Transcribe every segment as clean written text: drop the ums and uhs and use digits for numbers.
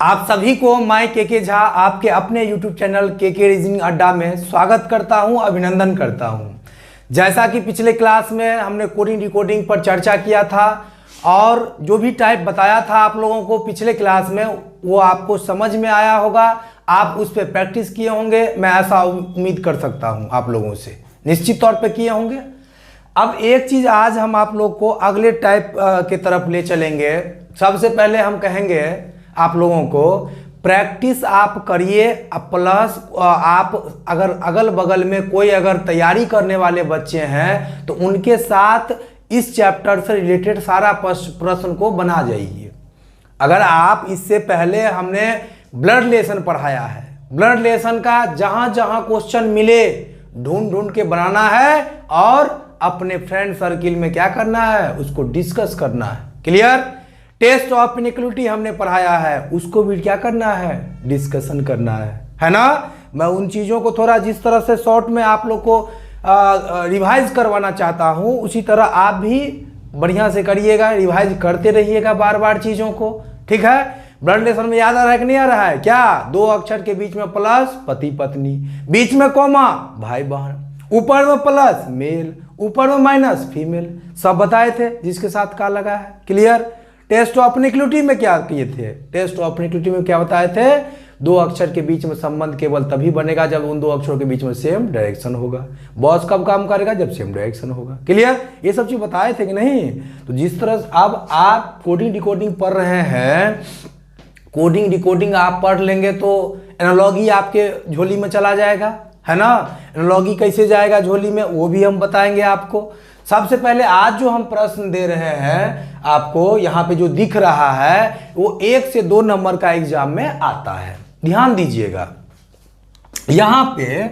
आप सभी को मैं के झा आपके अपने YouTube चैनल के रीजनिंग अड्डा में स्वागत करता हूं, अभिनंदन करता हूं। जैसा कि पिछले क्लास में हमने कोडिंग डिकोडिंग पर चर्चा किया था और जो भी टाइप बताया था आप लोगों को पिछले क्लास में वो आपको समझ में आया होगा, आप उस पर प्रैक्टिस किए होंगे। मैं ऐसा उम्मीद कर सकता हूं आप लोगों से, निश्चित तौर पे किए होंगे। अब एक चीज़ आज हम आप लोग को अगले टाइप के तरफ ले चलेंगे। सबसे पहले हम कहेंगे आप लोगों को प्रैक्टिस आप करिए, प्लस आप अगर अगल बगल में कोई अगर तैयारी करने वाले बच्चे हैं तो उनके साथ इस चैप्टर से रिलेटेड सारा प्रश्न को बना जाइए। अगर आप इससे पहले हमने ब्लड रिलेशन पढ़ाया है, ब्लड रिलेशन का जहां जहां क्वेश्चन मिले ढूंढ ढूंढ के बनाना है और अपने फ्रेंड सर्किल में क्या करना है, उसको डिस्कस करना है। क्लियर? टेस्ट ऑफ इनइक्वालिटी हमने पढ़ाया है, उसको भी क्या करना है, डिस्कशन करना है ना। मैं उन चीज़ों को थोड़ा जिस तरह से शॉर्ट में आप लोग को रिवाइज करवाना चाहता हूं, उसी तरह आप भी बढ़िया से करिएगा, रिवाइज करते रहिएगा बार बार चीज़ों को। ठीक है? ब्लड रिलेशन में याद आ रहा है कि नहीं आ रहा है? क्या दो अक्षर के बीच में प्लस पति पत्नी, बीच में कोमा भाई बहन, ऊपर में प्लस मेल, ऊपर में माइनस फीमेल, सब बताए थे जिसके साथ का लगा है। क्लियर? टेस्ट ऑफ इनइक्वालिटी में क्या किए थे? टेस्ट ऑफ इनइक्वालिटी में क्या बताए थे? दो अक्षर के बीच में संबंध केवल तभी बनेगा जब उन दो अक्षरों के बीच में सेम डायरेक्शन होगा। बॉस कब काम करेगा? जब सेम डायरेक्शन होगा। क्लियर? ये सब चीज बताए थे कि नहीं? तो जिस तरह अब आप कोडिंग डिकोडिंग पढ़ रहे हैं, कोडिंग डिकोडिंग आप पढ़ लेंगे तो एनालॉजी आपके झोली में चला जाएगा, है ना। एनालॉजी कैसे जाएगा झोली में वो भी हम बताएंगे आपको। सबसे पहले आज जो हम प्रश्न दे रहे हैं आपको, यहाँ पे जो दिख रहा है वो 1 से 2 नंबर का एग्जाम में आता है। ध्यान दीजिएगा, यहाँ पे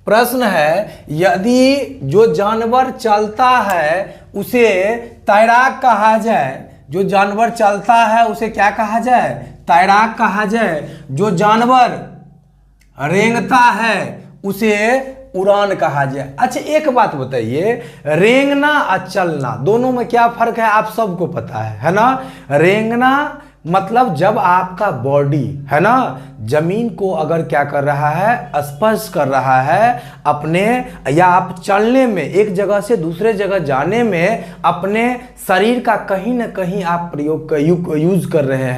प्रश्न है, यदि जो जानवर चलता है उसे तैराक कहा जाए। जो जानवर चलता है उसे क्या कहा जाए? तैराक कहा जाए। जो जानवर रेंगता है उसे उड़ान कहा जाए। अच्छा एक बात बताइए, रेंगना और चलना दोनों में क्या फर्क है आप सबको पता है ना। रेंगना मतलब जब आपका बॉडी है ना जमीन को अगर क्या कर रहा है, स्पर्श कर रहा है अपने, या आप चलने में एक जगह से दूसरे जगह जाने में अपने शरीर का कहीं ना कहीं आप यूज कर रहे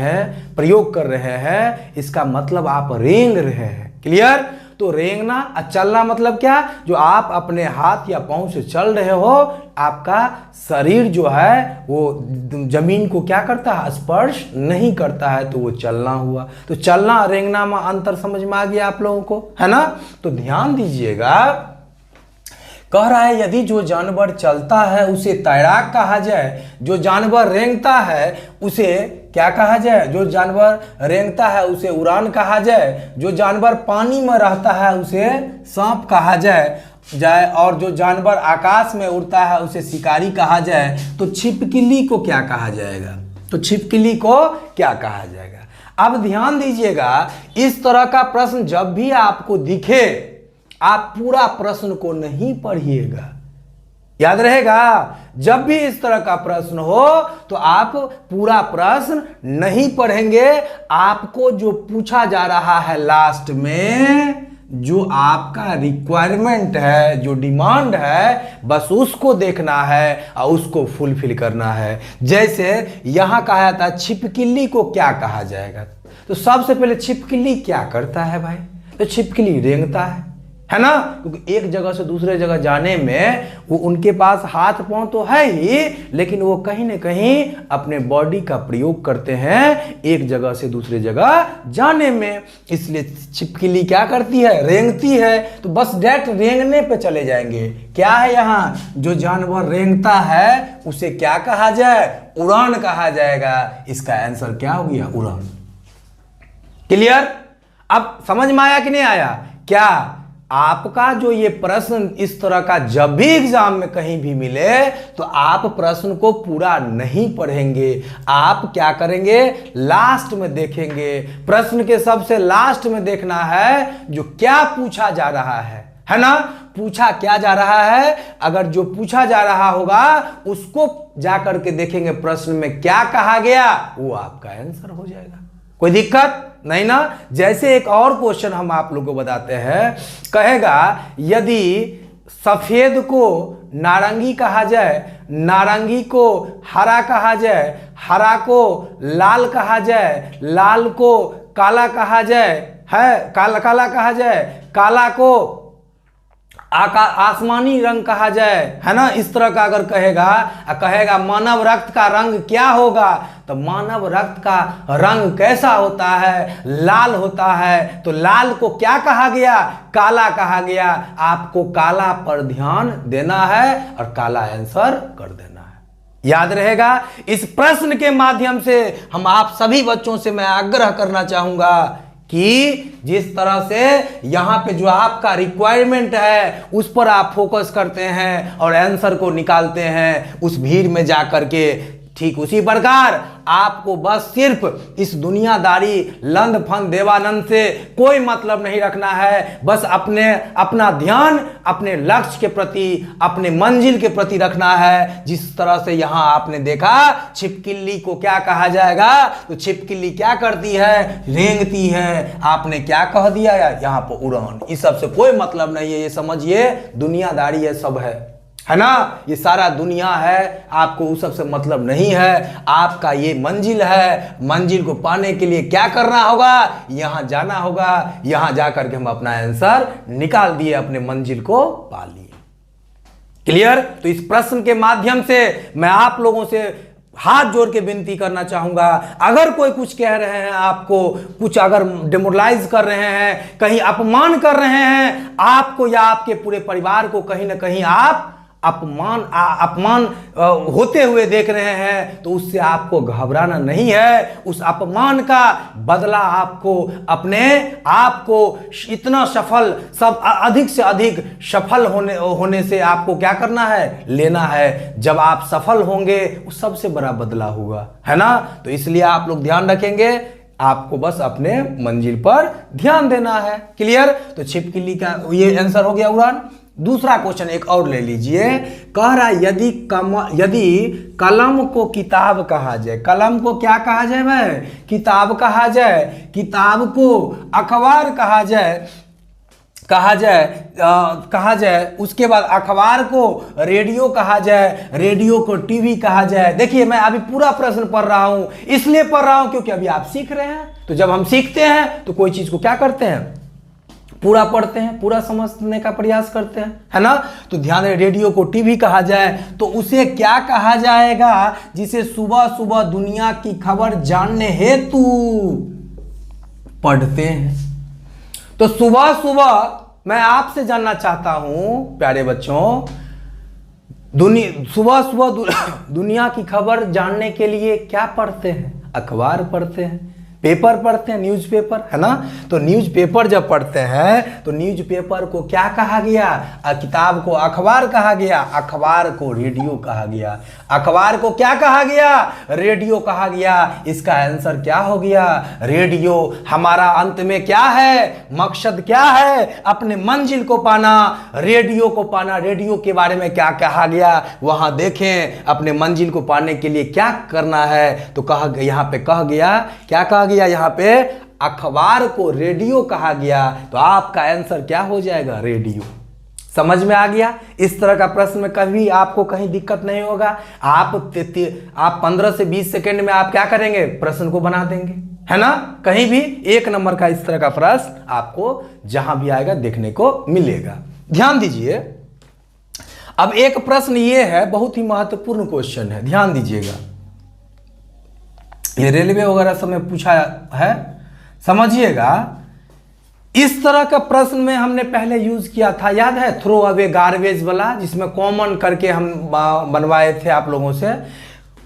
हैं, इसका मतलब आप रेंग रहे हैं। क्लियर? तो रेंगना और चलना मतलब क्या? जो आप अपने हाथ या पांव से चल रहे हो, आपका शरीर जो है वो जमीन को क्या करता है, स्पर्श नहीं करता है, तो वो चलना हुआ। तो चलना और रेंगना में अंतर समझ में आ गया आप लोगों को, है ना। तो ध्यान दीजिएगा, कह रहा है यदि जो जानवर चलता है उसे तैराक कहा जाए, जो जानवर रेंगता है उसे क्या कहा जाए? जो जानवर रेंगता है उसे उड़ान कहा जाए। जो जानवर पानी में रहता है उसे सांप कहा जाए और जो जानवर आकाश में उड़ता है उसे शिकारी कहा जाए। तो छिपकली को क्या कहा जाएगा? तो छिपकली को क्या कहा जाएगा? अब ध्यान दीजिएगा, इस तरह का प्रश्न जब भी आपको दिखे आप पूरा प्रश्न को नहीं पढ़िएगा। याद रहेगा, जब भी इस तरह का प्रश्न हो तो आप पूरा प्रश्न नहीं पढ़ेंगे। आपको जो पूछा जा रहा है लास्ट में, जो आपका रिक्वायरमेंट है, जो डिमांड है, बस उसको देखना है और उसको फुलफिल करना है। जैसे यहां कहा था छिपकली को क्या कहा जाएगा, तो सबसे पहले छिपकली क्या करता है भाई? तो छिपकली रेंगता है ना, क्योंकि एक जगह से दूसरे जगह जाने में वो उनके पास हाथ पांव तो है ही, लेकिन वो कहीं ना कहीं अपने बॉडी का प्रयोग करते हैं एक जगह से दूसरे जगह जाने में। इसलिए छिपकली क्या करती है? रेंगती है। तो बस डायरेक्ट रेंगने पे चले जाएंगे। क्या है यहाँ? जो जानवर रेंगता है उसे क्या कहा जाए? उड़ान कहा जाएगा। इसका आंसर क्या हो गया? उड़ान। क्लियर? अब समझ में आया कि नहीं आया? क्या आपका जो ये प्रश्न इस तरह का जब भी एग्जाम में कहीं भी मिले तो आप प्रश्न को पूरा नहीं पढ़ेंगे, आप क्या करेंगे? लास्ट में देखेंगे। प्रश्न के सबसे लास्ट में देखना है जो क्या पूछा जा रहा है ना। पूछा क्या जा रहा है, अगर जो पूछा जा रहा होगा उसको जाकर के देखेंगे प्रश्न में क्या कहा गया, वो आपका आंसर हो जाएगा। कोई दिक्कत नहीं ना। जैसे एक और क्वेश्चन हम आप लोगों को बताते हैं, कहेगा यदि सफेद को नारंगी कहा जाए, नारंगी को हरा कहा जाए, हरा को लाल कहा जाए, लाल को काला कहा जाए, है काला काला कहा जाए, काला को आसमानी रंग कहा जाए, है ना, इस तरह का अगर कहेगा मानव रक्त का रंग क्या होगा, तो मानव रक्त का रंग कैसा होता है, लाल होता है। तो लाल को क्या कहा गया, काला कहा गया। आपको काला पर ध्यान देना है और काला आंसर कर देना है, याद रहेगा। इस प्रश्न के माध्यम से हम आप सभी बच्चों से मैं आग्रह करना चाहूंगा कि जिस तरह से यहां पे जो आपका रिक्वायरमेंट है उस पर आप फोकस करते हैं और आंसर को निकालते हैं उस भीड़ में जाकर के, ठीक उसी प्रकार आपको बस सिर्फ इस दुनियादारी लंद फंद देवानंद से कोई मतलब नहीं रखना है। बस अपना ध्यान अपने लक्ष्य के प्रति, अपने मंजिल के प्रति रखना है। जिस तरह से यहां आपने देखा छिपकली को क्या कहा जाएगा, तो छिपकली क्या करती है, रेंगती है। आपने क्या कह दिया, यहां पर उड़ान। इस सब से कोई मतलब नहीं है, ये समझिए दुनियादारी है, सब है ना, ये सारा दुनिया है। आपको उस सब से मतलब नहीं है, आपका ये मंजिल है। मंजिल को पाने के लिए क्या करना होगा, यहां जाना होगा। यहां जाकर के हम अपना आंसर निकाल दिए, अपने मंजिल को पा लिए। क्लियर। तो इस प्रश्न के माध्यम से मैं आप लोगों से हाथ जोड़ के विनती करना चाहूंगा, अगर कोई कुछ कह रहे हैं, आपको कुछ अगर डिमोरलाइज कर रहे हैं, कहीं अपमान कर रहे हैं आपको या आपके पूरे परिवार को, कहीं ना कहीं आप अपमान होते हुए देख रहे हैं, तो उससे आपको घबराना नहीं है। उस अपमान का बदला आपको अपने आप को इतना सफल, सब अधिक से अधिक सफल होने से आपको क्या करना है, लेना है। जब आप सफल होंगे उस सबसे बड़ा बदला होगा, है ना। तो इसलिए आप लोग ध्यान रखेंगे, आपको बस अपने मंजिल पर ध्यान देना है। क्लियर। तो छिपकली का ये आंसर हो गया उड़ान। दूसरा क्वेश्चन एक और ले लीजिए, कह रहा है यदि कलम को किताब कहा जाए, कलम को क्या कहा जाए भाई, किताब कहा जाए, किताब को अखबार कहा जाए, उसके बाद अखबार को रेडियो कहा जाए, रेडियो को टीवी कहा जाए। देखिए मैं अभी पूरा प्रश्न पढ़ रहा हूं, इसलिए पढ़ रहा हूं क्योंकि अभी आप सीख रहे हैं। तो जब हम सीखते हैं तो कोई चीज को क्या करते हैं, पूरा पढ़ते हैं, पूरा समझने का प्रयास करते हैं, है ना। तो ध्यान रहे, रेडियो को टीवी कहा जाए तो उसे क्या कहा जाएगा, जिसे सुबह सुबह दुनिया की खबर जानने हेतु पढ़ते हैं। तो सुबह सुबह मैं आपसे जानना चाहता हूं प्यारे बच्चों, सुबह सुबह दुनिया की खबर जानने के लिए क्या पढ़ते हैं, अखबार पढ़ते हैं, पेपर पढ़ते हैं, न्यूज़पेपर, है ना। तो न्यूज़पेपर जब पढ़ते हैं तो न्यूज़पेपर को क्या कहा गया, किताब को अखबार कहा गया, अखबार को रेडियो कहा गया, अखबार को क्या कहा गया, रेडियो कहा गया। इसका आंसर क्या हो गया, रेडियो। हमारा अंत में क्या है, मकसद क्या है, अपने मंजिल को पाना, रेडियो को पाना। रेडियो के बारे में क्या कहा गया वहां देखें, अपने मंजिल को पाने के लिए क्या करना है। तो यहाँ पे कहा गया, क्या कहा गया यहाँ पे, अखबार को रेडियो कहा गया। तो आपका आंसर क्या हो जाएगा, रेडियो। समझ में आ गया। इस तरह का प्रश्न में कभी आपको कहीं दिक्कत नहीं होगा। आप 15 से 20 सेकंड में आप क्या करेंगे, प्रश्न को बना देंगे, है ना। कहीं भी 1 नंबर का इस तरह का प्रश्न आपको जहां भी आएगा देखने को मिलेगा। ध्यान दीजिए। अब एक प्रश्न ये है, बहुत ही महत्वपूर्ण क्वेश्चन है, ध्यान दीजिएगा। ये रेलवे वगैरह सब में पूछा है, समझिएगा। इस तरह का प्रश्न में हमने पहले यूज किया था, याद है, थ्रो अवे गार्बेज वाला, जिसमें कॉमन करके हम बनवाए थे आप लोगों से।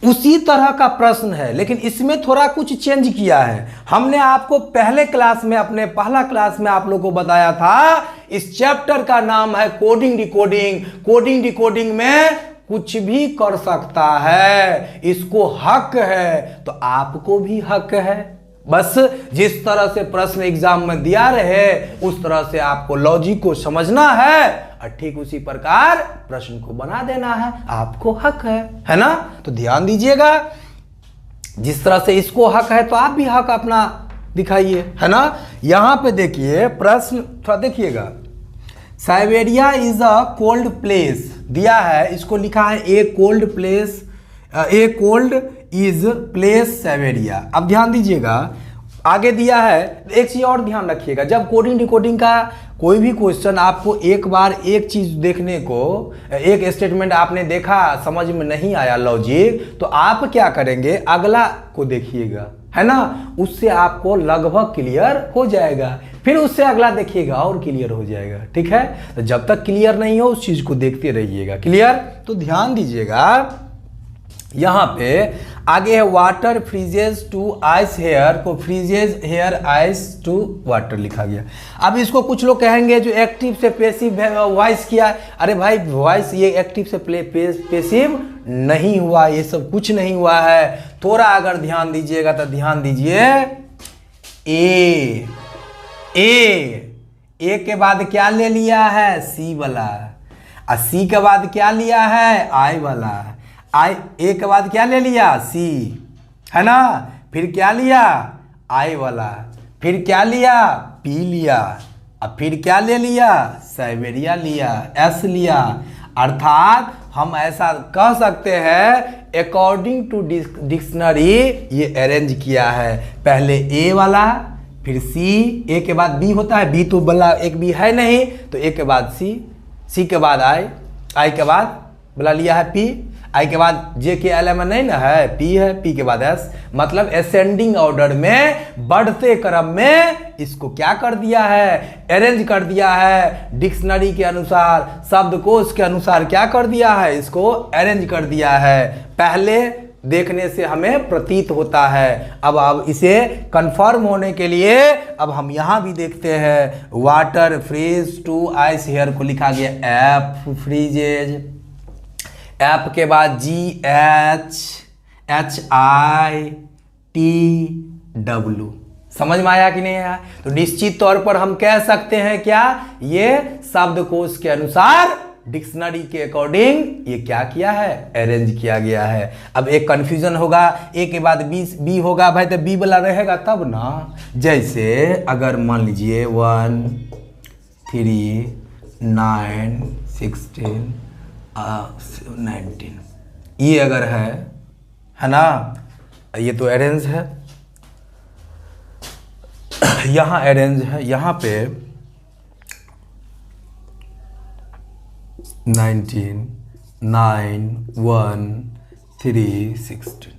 उसी तरह का प्रश्न है, लेकिन इसमें थोड़ा कुछ चेंज किया है। हमने आपको पहले क्लास में, अपने पहला क्लास में आप लोगों को बताया था, इस चैप्टर का नाम है कोडिंग डिकोडिंग। कोडिंग डिकोडिंग में कुछ भी कर सकता है, इसको हक है, तो आपको भी हक है। बस जिस तरह से प्रश्न एग्जाम में दिया रहे उस तरह से आपको लॉजिक को समझना है और ठीक उसी प्रकार प्रश्न को बना देना है, आपको हक है ना। तो ध्यान दीजिएगा, जिस तरह से इसको हक है तो आप भी हक अपना दिखाइए, है ना। यहाँ पे देखिए प्रश्न थोड़ा देखिएगा, Siberia is a cold place दिया है, इसको लिखा है ए cold place, A cold is place Siberia. अब ध्यान दीजिएगा आगे दिया है, एक चीज और ध्यान रखिएगा, जब कोडिंग डिकोडिंग का कोई भी क्वेश्चन आपको एक बार एक चीज देखने को, एक स्टेटमेंट आपने देखा समझ में नहीं आया लॉजिक, तो आप क्या करेंगे अगला को देखिएगा, है ना, उससे आपको लगभग क्लियर हो जाएगा, फिर उससे अगला देखिएगा और क्लियर हो जाएगा। ठीक है, तो जब तक क्लियर नहीं हो उस चीज को देखते रहिएगा। क्लियर, तो ध्यान दीजिएगा यहाँ पे आगे है water freezes to ice here को freezes here ice to water लिखा गया। अब इसको कुछ लोग कहेंगे जो एक्टिव से पेसिव वॉइस किया, अरे भाई वॉइस ये एक्टिव से पेसिव नहीं हुआ, ये सब कुछ नहीं हुआ है। थोड़ा अगर ध्यान दीजिएगा तो ध्यान दीजिए, ए के बाद क्या ले लिया है, सी वाला, और सी के बाद क्या लिया है, आई वाला, आई ए के बाद क्या ले लिया, सी, है ना, फिर क्या लिया, आई वाला, फिर क्या लिया, पी लिया, अब फिर क्या ले लिया, साइबेरिया लिया, एस लिया। अर्थात हम ऐसा कह सकते हैं अकॉर्डिंग टू डिक्शनरी ये अरेंज किया है, पहले ए वाला फिर सी, ए के बाद बी होता है, बी तो बोला एक बी है नहीं, तो ए के बाद सी, सी के बाद आई के बाद बोला लिया है पी, आई के बाद जे के एल में नहीं ना है, पी है, पी के बाद एस, मतलब असेंडिंग ऑर्डर में बढ़ते क्रम में इसको क्या कर दिया है, अरेंज कर दिया है, डिक्शनरी के अनुसार, शब्दकोश के अनुसार क्या कर दिया है, इसको अरेंज कर दिया है। पहले देखने से हमें प्रतीत होता है, अब इसे कंफर्म होने के लिए अब हम यहाँ भी देखते हैं, water freeze to ice here को लिखा गया एफ फ्रीजेज, एफ के बाद G H I T W. समझ में आया कि नहीं आया? तो निश्चित तौर पर हम कह सकते हैं क्या, ये शब्दकोश के अनुसार डिक्शनरी के अकॉर्डिंग ये क्या किया है, अरेंज किया गया है। अब एक कंफ्यूजन होगा, ए के बाद बी होगा भाई, तो बी वाला रहेगा तब ना। जैसे अगर मान लीजिए 1 3 9 16 19 ये अगर है ना, ये तो अरेंज है, यहाँ अरेंज है, यहाँ पे 19 9 1 3 16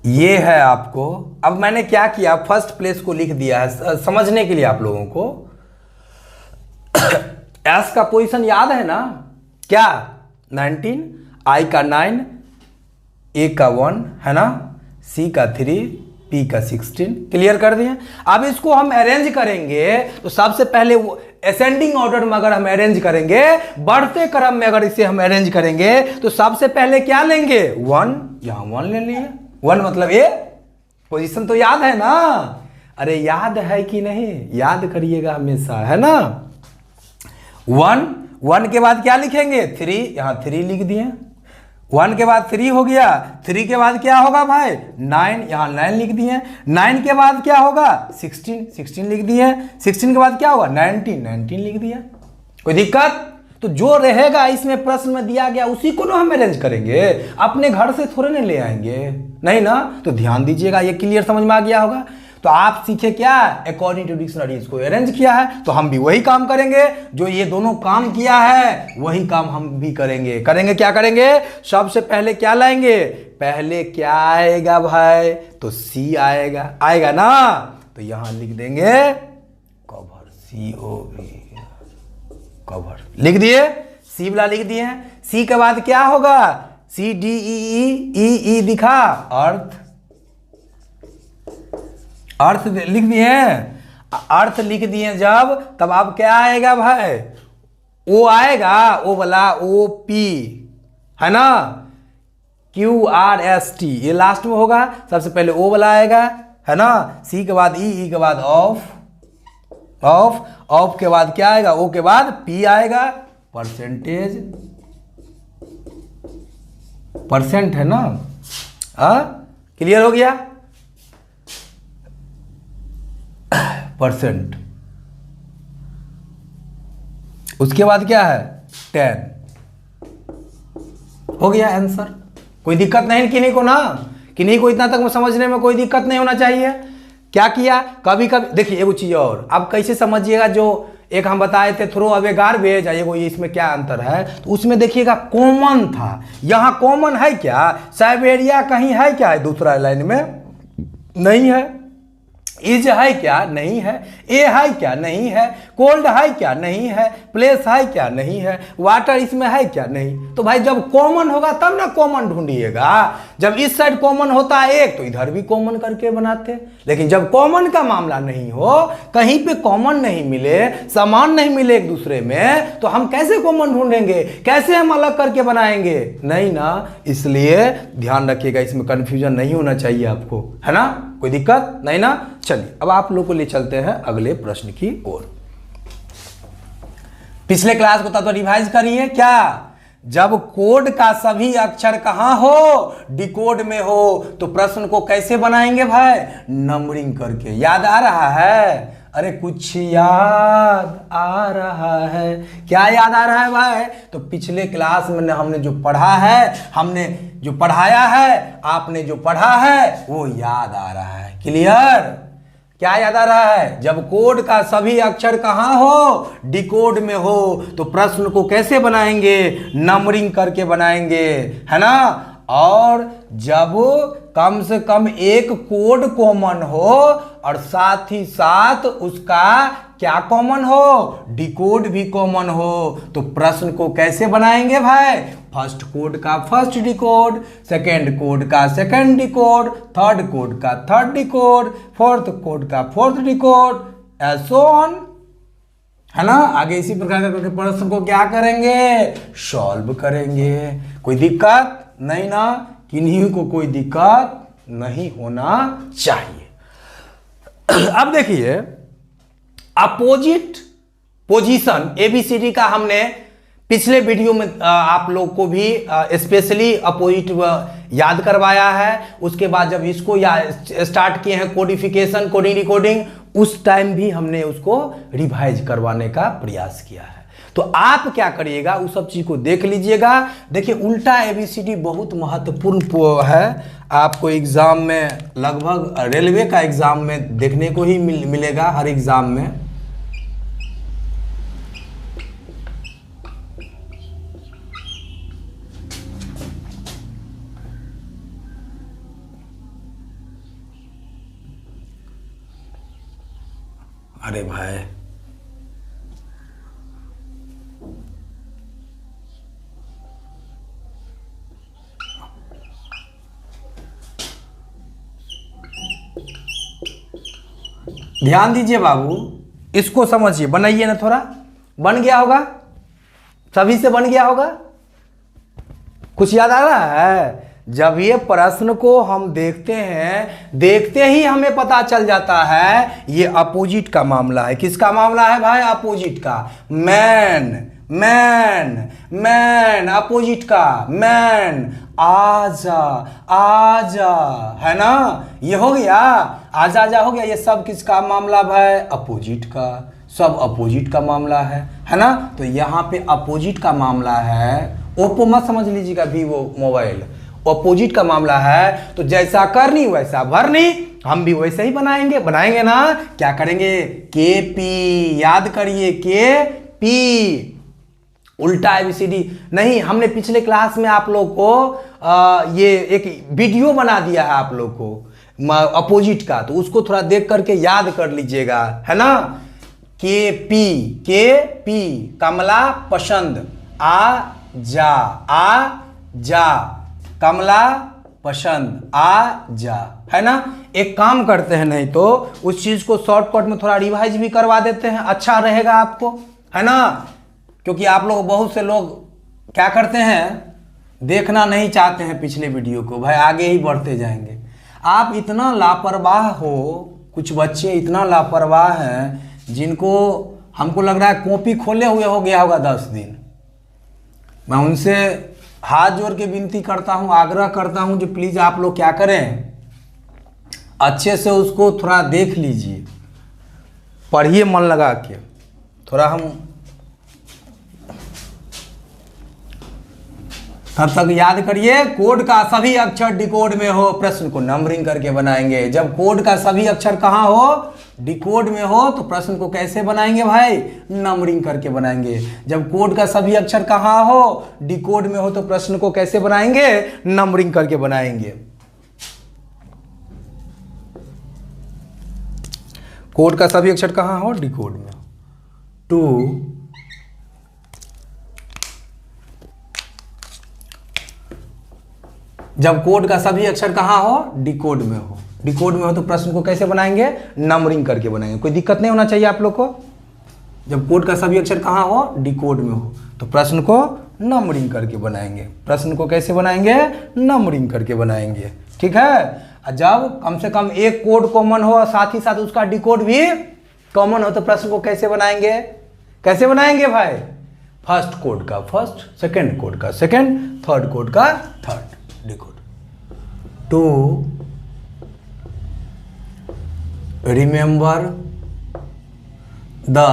ये है आपको। अब मैंने क्या किया, फर्स्ट प्लेस को लिख दिया है समझने के लिए आप लोगों को। एस का पोजीशन याद है ना, क्या 19, आई का 9, ए का 1, है ना, सी का 3, पी का 16। क्लियर कर दिए। अब इसको हम अरेंज करेंगे तो सबसे पहले असेंडिंग ऑर्डर में अगर हम अरेंज करेंगे, बढ़ते क्रम में अगर इसे हम अरेंज करेंगे तो सबसे पहले क्या लेंगे, 1, यहां 1 ले लिए, 1 मतलब ए, पोजीशन तो याद है ना, अरे याद है कि नहीं, याद करिएगा हमेशा, है ना। 1 के बाद क्या लिखेंगे, 3, यहां 3 लिख दिए, 1 के बाद 3 हो गया, 3 के बाद क्या होगा भाई 9, यहां 9 लिख दिए, 9 के बाद क्या होगा 16 लिख दिए, 16 के बाद क्या होगा 19 लिख दिया। कोई दिक्कत? तो जो रहेगा इसमें प्रश्न में दिया गया उसी को ना हम अरेंज करेंगे, अपने घर से थोड़े ना ले आएंगे, नहीं ना। तो ध्यान दीजिएगा, ये क्लियर समझ में आ गया होगा। तो आप सीखे क्या, अकॉर्डिंग टू डिक्शनरी इसको अरेंज किया है, तो हम भी वही काम करेंगे जो ये दोनों काम किया है, वही काम हम भी करेंगे। क्या करेंगे, सबसे पहले क्या लाएंगे, पहले क्या आएगा भाई, तो सी आएगा ना, तो यहां लिख देंगे कवर, COV कवर लिख दिए, सी वाला लिख दिए। सी के बाद क्या होगा, CDEE दिखा, अर्थ लिख दिए, अर्थ लिख दिए जब, तब अब क्या आएगा भाई, ओ आएगा, ओ वाला OP, है ना, QRST ये लास्ट में होगा, सबसे पहले ओ वाला आएगा, है ना। सी के बाद ई के बाद ऑफ के बाद क्या आएगा, ओ के बाद P आएगा, परसेंट है ना। क्लियर हो गया। %। उसके बाद क्या है 10। हो गया आंसर। कोई दिक्कत नहीं किन्हीं को ना, किन्हीं को इतना तक समझने में कोई दिक्कत नहीं होना चाहिए। क्या किया, कभी कभी देखिए एगो चीज और आप कैसे समझिएगा, जो एक हम बताए थे थ्रो अवे गार्बेज, एगो इसमें क्या अंतर है, तो उसमें देखिएगा कॉमन था, यहाँ कॉमन है क्या, साइबेरिया कहीं है क्या, है दूसरा लाइन में नहीं है, इज है क्या नहीं है, ए है क्या नहीं है, कोल्ड है क्या नहीं है, प्लेस है क्या नहीं है, वाटर इसमें है क्या नहीं। तो भाई जब कॉमन होगा तब ना कॉमन ढूंढिएगा। जब इस साइड कॉमन होता है एक तो इधर भी कॉमन करके बनाते, लेकिन जब कॉमन का मामला नहीं हो, कहीं पे कॉमन नहीं मिले, समान नहीं मिले एक दूसरे में, तो हम कैसे कॉमन ढूंढेंगे, कैसे हम अलग करके बनाएंगे, नहीं ना। इसलिए ध्यान रखिएगा, इसमें कंफ्यूजन नहीं होना चाहिए आपको, है ना, कोई दिक्कत नहीं ना। चलिए अब आप लोग को ले चलते हैं अगले प्रश्न की ओर। पिछले क्लास को तो रिवाइज करिए क्या, जब कोड का सभी अक्षर कहां हो, डिकोड में हो, तो प्रश्न को कैसे बनाएंगे भाई, नंबरिंग करके। याद आ रहा है, अरे कुछ याद आ रहा है, क्या याद आ रहा है भाई, तो पिछले क्लास में हमने जो पढ़ा है, हमने जो पढ़ाया है, आपने जो पढ़ा है वो याद आ रहा है। क्लियर, क्या याद आ रहा है, जब कोड का सभी अक्षर कहां हो, डिकोड में हो, तो प्रश्न को कैसे बनाएंगे, नंबरिंग करके बनाएंगे, है ना। और जब कम से कम एक कोड कॉमन हो और साथ ही साथ उसका क्या कॉमन हो, डिकोड भी कॉमन हो, तो प्रश्न को कैसे बनाएंगे भाई, फर्स्ट कोड का फर्स्ट डिकोड, सेकंड कोड का सेकंड डिकोड, थर्ड कोड का थर्ड डिकोड, फोर्थ कोड का फोर्थ डिकोड, ऐसो ऑन, है ना। आगे इसी प्रकार के प्रश्न को क्या करेंगे, सॉल्व करेंगे। कोई दिक्कत नहीं ना, किन्हीं को कोई दिक्कत नहीं होना चाहिए। अब देखिए अपोजिट पोजीशन एबीसीडी का हमने पिछले वीडियो में आप लोग को भी स्पेशली अपोजिट याद करवाया है। उसके बाद जब इसको स्टार्ट किए हैं कोडिफिकेशन, कोडिंग डिकोडिंग, उस टाइम भी हमने उसको रिवाइज करवाने का प्रयास किया है। तो आप क्या करिएगा, उस सब चीज को देख लीजिएगा। देखिए उल्टा एबीसीडी बहुत महत्वपूर्ण है, आपको एग्जाम में लगभग रेलवे का एग्जाम में देखने को ही मिलेगा, हर एग्जाम में। अरे भाई ध्यान दीजिए बाबू, इसको समझिए, बनाइए ना थोड़ा, बन गया होगा, सभी से बन गया होगा, कुछ याद आ रहा है। जब ये प्रश्न को हम देखते हैं, देखते ही हमें पता चल जाता है ये अपोजिट का मामला है। किसका मामला है भाई, अपोजिट का। मैन मैन मैन, अपोजिट का मैन, आजा आजा, है ना, ये हो गया, आजा आजा हो गया। ये सब किसका मामला भाई, अपोजिट का, सब अपोजिट का मामला है ना। तो यहाँ पे अपोजिट का मामला है, ओप्पो मत समझ लीजिएगा, वीवो मोबाइल, अपोजिट का मामला है। तो जैसा करनी वैसा भरनी, हम भी वैसे ही बनाएंगे ना। क्या करेंगे, के पी, याद करिए, के पी, उल्टा एबीसीडी नहीं। हमने पिछले क्लास में आप लोग को ये एक वीडियो बना दिया है आप लोग को अपोजिट का, तो उसको थोड़ा देख करके याद कर लीजिएगा, है ना। के पी, कमला पसंद, आ जा, कमला पसंद, आ जा, है ना। एक काम करते हैं, नहीं तो उस चीज को शॉर्टकट में थोड़ा रिवाइज भी करवा देते हैं, अच्छा रहेगा आपको, है ना। क्योंकि आप लोग, बहुत से लोग क्या करते हैं, देखना नहीं चाहते हैं पिछले वीडियो को, भाई आगे ही बढ़ते जाएंगे। आप इतना लापरवाह हो, कुछ बच्चे इतना लापरवाह हैं जिनको हमको लग रहा है कॉपी खोले हुए हो गया होगा 10 दिन। मैं उनसे हाथ जोड़ के विनती करता हूं, आग्रह करता हूं, जो प्लीज आप लोग क्या करें, अच्छे से उसको थोड़ा देख लीजिए, पढ़िए मन लगा के। थोड़ा हम तब तक याद करिए, कोड का सभी अक्षर डिकोड में हो, प्रश्न को नंबरिंग करके बनाएंगे। जब कोड का सभी अक्षर कहाँ हो, डिकोड में हो, तो प्रश्न को कैसे बनाएंगे भाई, नंबरिंग करके बनाएंगे। जब कोड का सभी अक्षर कहाँ हो, डिकोड में हो, तो प्रश्न को कैसे बनाएंगे, नंबरिंग करके बनाएंगे। कोड का सभी अक्षर कहाँ हो, डिकोड में। 2 जब कोड का सभी अक्षर कहाँ हो, डिकोड में हो। डिकोड में हो तो प्रश्न को कैसे बनाएंगे, नंबरिंग करके बनाएंगे। कोई दिक्कत नहीं होना चाहिए आप लोग को। जब कोड का सभी अक्षर कहाँ हो, डिकोड में हो, तो प्रश्न को नंबरिंग करके बनाएंगे। प्रश्न को कैसे बनाएंगे, नंबरिंग करके बनाएंगे। ठीक है। जब कम से कम एक कोड कॉमन हो और साथ ही साथ उसका डिकोड भी कॉमन हो, तो प्रश्न को कैसे बनाएंगे, कैसे बनाएंगे भाई, फर्स्ट कोड का फर्स्ट, सेकेंड कोड का सेकेंड, थर्ड कोड का third decode. 2 remember the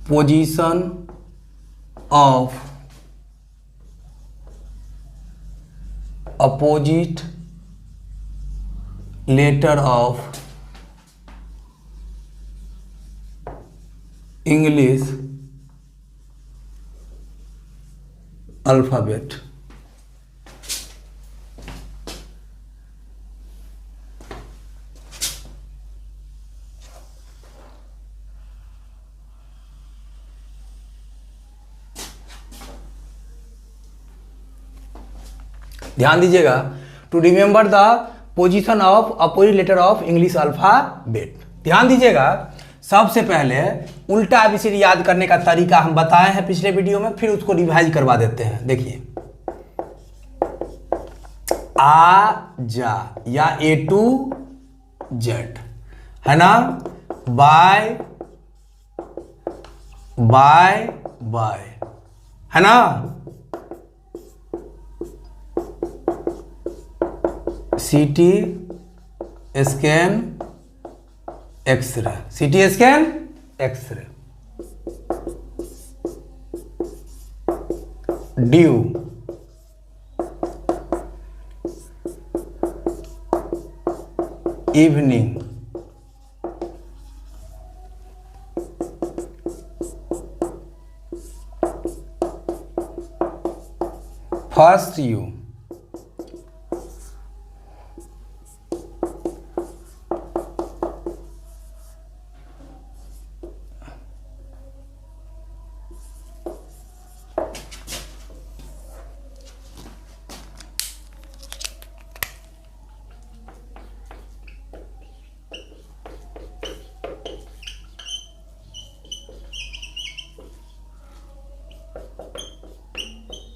position of opposite letter of English alphabet। ध्यान दीजिएगा, to remember the position of opposite letter of English alphabet. ध्यान दीजिएगा, सबसे पहले उल्टा एबीसीडी याद करने का तरीका हम बताए हैं पिछले वीडियो में, फिर उसको रिवाइज करवा देते हैं। देखिए, आ जा या A to Z है ना, बाय बाय बाय है ना, CT scan x ray, CT scan x ray, due, evening, first you,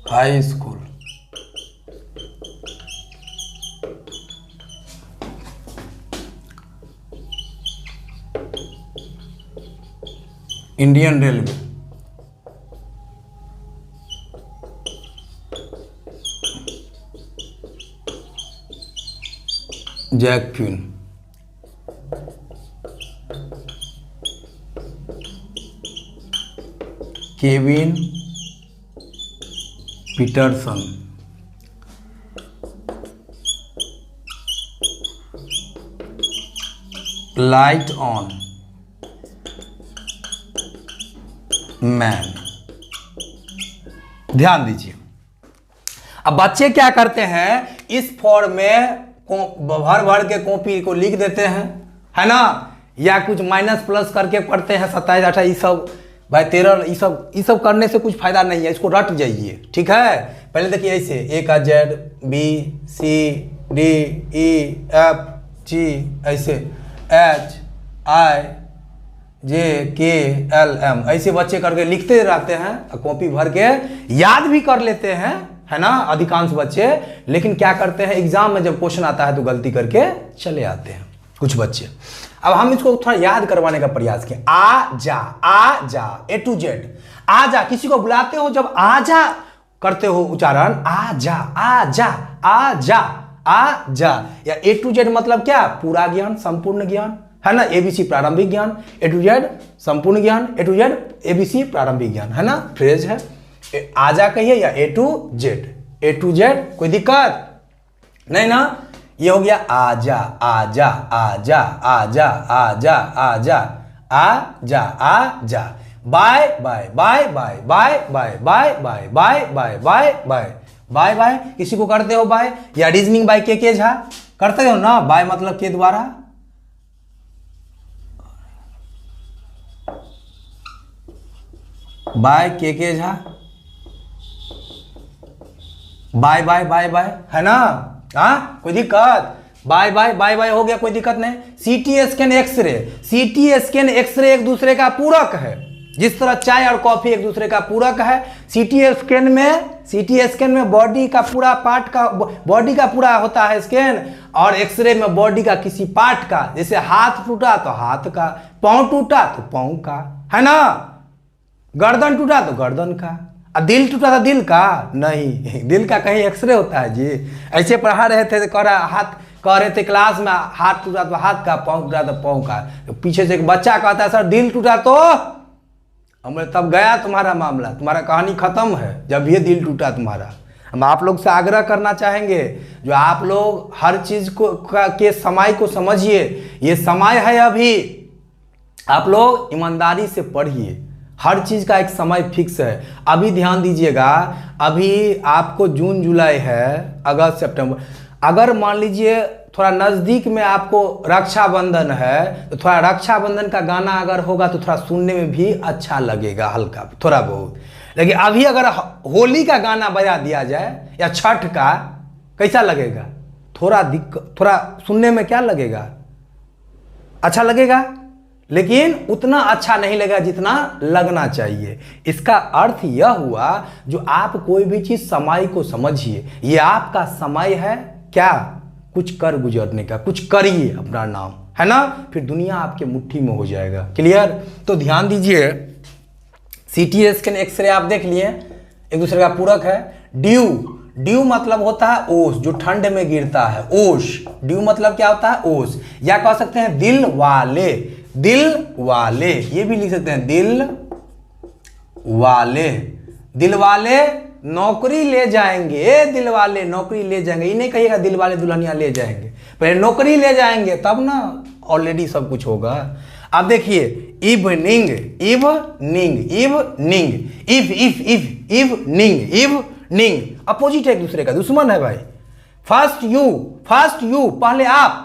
high school, Indian railway, jack queen, Kevin Pietersen, light on, man. ध्यान दीजिए, अब बच्चे क्या करते हैं, इस फॉर्म में भर भर के कॉपी को लिख देते हैं, है ना, या कुछ माइनस प्लस करके पढ़ते हैं 27 28, ये सब भाई 13, ये सब करने से कुछ फायदा नहीं है, इसको रट जाइए। ठीक है, पहले देखिए ऐसे, ए का Z, B C D E F G, ऐसे एच आई जे के एल एम, ऐसे बच्चे करके लिखते रहते हैं, कॉपी भर के याद भी कर लेते हैं, है ना, अधिकांश बच्चे। लेकिन क्या करते हैं, एग्जाम में जब क्वेश्चन आता है तो गलती करके चले आते हैं कुछ बच्चे। अब हम इसको थोड़ा याद करवाने का प्रयास किए। आ जा ए टू जेड, आ जा, किसी को बुलाते हो जब आ जा करते हो उच्चारण, आ जा आ जा, आ जा। या A to Z मतलब क्या? पूरा ज्ञान, संपूर्ण ज्ञान, है ना। ABC प्रारंभिक ज्ञान, A to Z संपूर्ण ज्ञान, A to Z ABC प्रारंभिक ज्ञान, है ना। फ्रेज है, आजा कहिए या A to Z, A to Z, कोई दिक्कत नहीं ना। ये हो गया आजा, आजा, आजा, आजा, आजा, आजा, आजा, आजा। Bye bye bye bye bye bye bye bye bye bye bye bye bye bye. किसी को करते हो बाय या रीजनिंग बाय के झा करते हो ना। बाय मतलब के द्वारा, by K Jha, bye bye bye bye, है ना। हाँ, कोई दिक्कत? बाय बाय बाय बाय हो गया, कोई दिक्कत नहीं। CT scan x ray, CT scan x-ray एक दूसरे का पूरक है। जिस तरह चाय और कॉफी एक दूसरे का पूरक है, सीटी स्कैन में बॉडी का पूरा पार्ट का, बॉडी का पूरा होता है स्कैन, और एक्सरे में बॉडी का किसी पार्ट का। जैसे हाथ टूटा तो हाथ का, पांव टूटा तो पांव का, है ना। गर्दन टूटा तो गर्दन का, दिल टूटा था दिल का नहीं, दिल का कहीं एक्सरे होता है जी। ऐसे पढ़ा रहे थे, कह रहे थे क्लास में, हाथ टूटा तो हाथ का, पाँव टूटा तो पाँव का। तो पीछे से एक बच्चा कहता है सर दिल टूटा तो, हमने तब गया तुम्हारा मामला, तुम्हारा कहानी खत्म है जब ये दिल टूटा तुम्हारा। हम आप लोग से आग्रह करना चाहेंगे, जो आप लोग हर चीज को के समय को समझिए। ये समय है अभी, आप लोग ईमानदारी से पढ़िए। हर चीज़ का एक समय फिक्स है। अभी ध्यान दीजिएगा, अभी आपको जून जुलाई है, अगस्त सितंबर, अगर मान लीजिए थोड़ा नज़दीक में आपको रक्षाबंधन है, तो थोड़ा रक्षाबंधन का गाना अगर होगा तो थोड़ा सुनने में भी अच्छा लगेगा, हल्का थोड़ा बहुत। लेकिन अभी अगर होली का गाना बजा दिया जाए या छठ का, कैसा लगेगा? थोड़ा दिक्कत, थोड़ा सुनने में क्या लगेगा? अच्छा लगेगा, लेकिन उतना अच्छा नहीं लगेगा जितना लगना चाहिए। इसका अर्थ यह हुआ, जो आप कोई भी चीज समय को समझिए। ये आपका समय है क्या? कुछ कर गुजरने का, कुछ करिए अपना नाम, है ना। फिर दुनिया आपके मुट्ठी में हो जाएगा। क्लियर? तो ध्यान दीजिए, सीटी स्कैन एक्सरे आप देख लिए, एक दूसरे का पूरक है। ड्यू, ड्यू मतलब होता है ओस, जो ठंड में गिरता है, ओस। ड्यू मतलब क्या होता है? ओस। या कह सकते हैं दिल वाले, दिल वाले, ये भी लिख सकते हैं दिल वाले। दिल वाले नौकरी ले जाएंगे, दिल वाले नौकरी ले जाएंगे। ये नहीं कहिएगा दिल वाले दुल्हनिया ले जाएंगे, पहले नौकरी ले जाएंगे तब ना ऑलरेडी सब कुछ होगा। अब देखिए, evening, evening, evening, evening, evening, opposite है एक दूसरे का, दुश्मन है भाई। फर्स्ट यू पहले आप।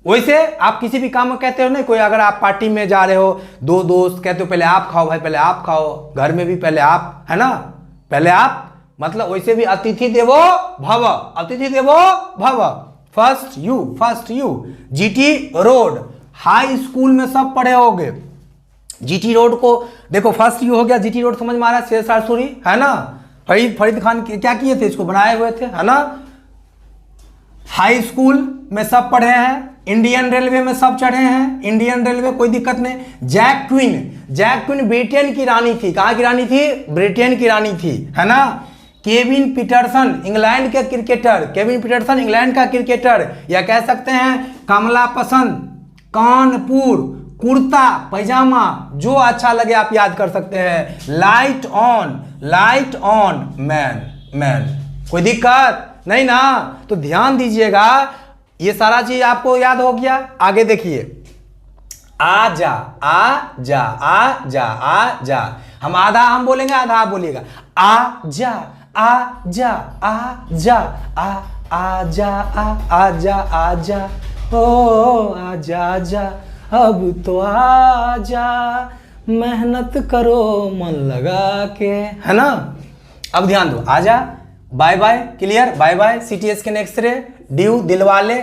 वैसे आप किसी भी काम में कहते हो ना, कोई अगर आप पार्टी में जा रहे हो, दो दोस्त कहते हो पहले आप खाओ भाई, पहले आप खाओ। घर में भी पहले आप, है ना, पहले आप। मतलब वैसे भी अतिथि देवो भव, अतिथि देवो भव। First you. GT road, high school में सब पढ़े होंगे। जीटी रोड को देखो, फर्स्ट यू हो गया, जीटी रोड समझ में आ रहा है, शेरशाह सूरी, है ना। फरीद खान क्या किए थे, इसको बनाए हुए थे, है ना। हाई स्कूल में सब पढ़े हैं, इंडियन रेलवे में सब चढ़े हैं, इंडियन रेलवे, कोई दिक्कत नहीं। जैक क्वीन ब्रिटेन की रानी थी। कहाँ की रानी थी? ब्रिटेन की रानी थी, है ना। केविन पीटरसन, इंग्लैंड के क्रिकेटर, केविन पीटरसन इंग्लैंड का क्रिकेटर। या कह सकते हैं कमला पसंद, कानपुर, कुर्ता पैजामा, जो अच्छा लगे आप याद कर सकते हैं। लाइट ऑन मैन, कोई दिक्कत नहीं ना। तो ध्यान दीजिएगा, ये सारा चीज आपको याद हो गया। आगे देखिए, आजा, आजा, आजा, आजा। हम आधा हम बोलेंगे, आधा आप बोलिएगा। आजा, आजा, आजा, आजा, आजा, आजा, ओ आजा, आजा, अब तो आजा, मेहनत करो मन लगा के, है ना। अब ध्यान दो, आजा, bye bye, clear, bye bye. CT scan x ray, due, दिल वाले,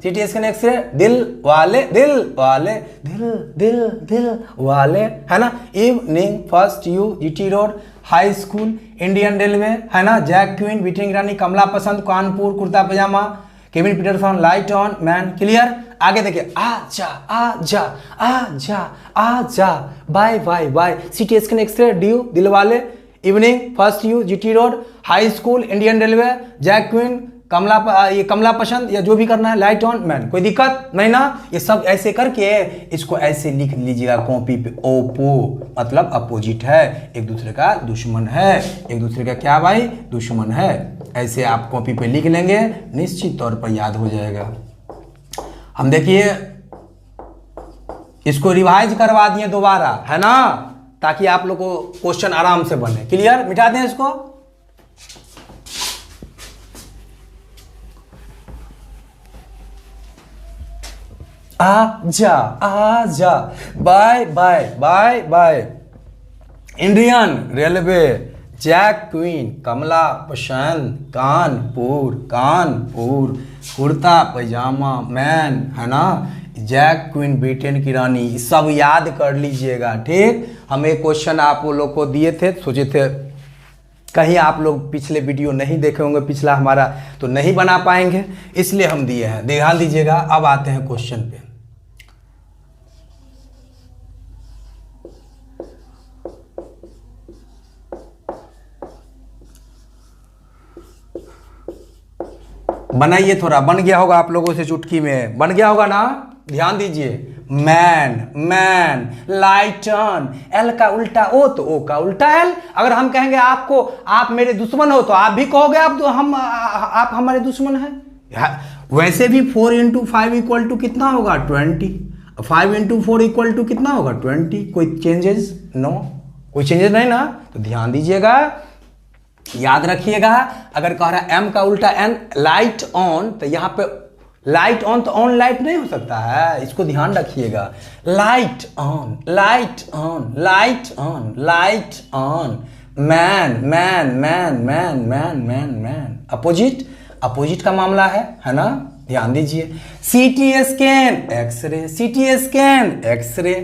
सीटी स्कैन एक्सरे, दिल वाले, दिल वाले, दिल वाले, है ना। Evening, first you, GT road, high school, Indian railway, है ना। जैक क्वीन, ब्रिटेन की रानी, Kamla Pasand, Kanpur, kurta pyjama, Kevin Pietersen, light on man, clear. आगे देखिए, आजा, आजा, आजा, आजा, bye bye bye. CT scan x ray, due, दिल वाले, evening, first you, GT road, high school, Indian railway, jack queen, ये कमला पसंद या जो भी करना है, लाइट ऑन मैन, कोई दिक्कत नहीं ना। ये सब ऐसे करके इसको ऐसे लिख लीजिएगा कॉपी पे, ओपो मतलब अपोजिट है, एक दूसरे का दुश्मन है, एक दूसरे का क्या भाई, दुश्मन है। ऐसे आप कॉपी पे लिख लेंगे, निश्चित तौर पर याद हो जाएगा। हम देखिए इसको रिवाइज करवा दिए दोबारा, है ना, ताकि आप लोग को क्वेश्चन आराम से बने। क्लियर, मिटा दें इसको। आजा आजा, bye bye bye bye, Indian railway, jack queen, Kamla Pasand, Kanpur Kanpur, kurta pyjama man, है ना, जैक क्वीन ब्रिटेन की रानी, सब याद कर लीजिएगा। ठीक, हम एक क्वेश्चन आप लोग को दिए थे, सोचे थे कहीं आप लोग पिछले वीडियो नहीं देखे होंगे पिछला हमारा, तो नहीं बना पाएंगे, इसलिए हम दिए हैं, ध्यान दीजिएगा। अब आते हैं क्वेश्चन पे। बनाइए, थोड़ा बन गया होगा आप लोगों से, चुटकी में बन गया होगा ना, ध्यान दीजिए। मैन मैन, लाइटन, एल का उल्टा ओ तो ओ का उल्टा एल। अगर हम कहेंगे आपको आप मेरे दुश्मन हो, तो आप भी कहोगे आप हमारे दुश्मन हैं। वैसे भी 4 × 5 इक्वल टू कितना होगा, 20। 5 × 4 इक्वल टू कितना होगा, 20। कोई चेंजेस, नो, कोई चेंजेस नहीं ना, तो ध्यान दीजिएगा, याद रखिएगा। अगर कह रहा है एम का उल्टा एन, लाइट ऑन, तो यहाँ पे लाइट ऑन तो ऑन लाइट नहीं हो सकता है, इसको ध्यान रखिएगा। Light on light on light on light on, man man man man man man man, opposite opposite का मामला है ना, ध्यान दीजिए। CT scan x ray, CT scan x ray,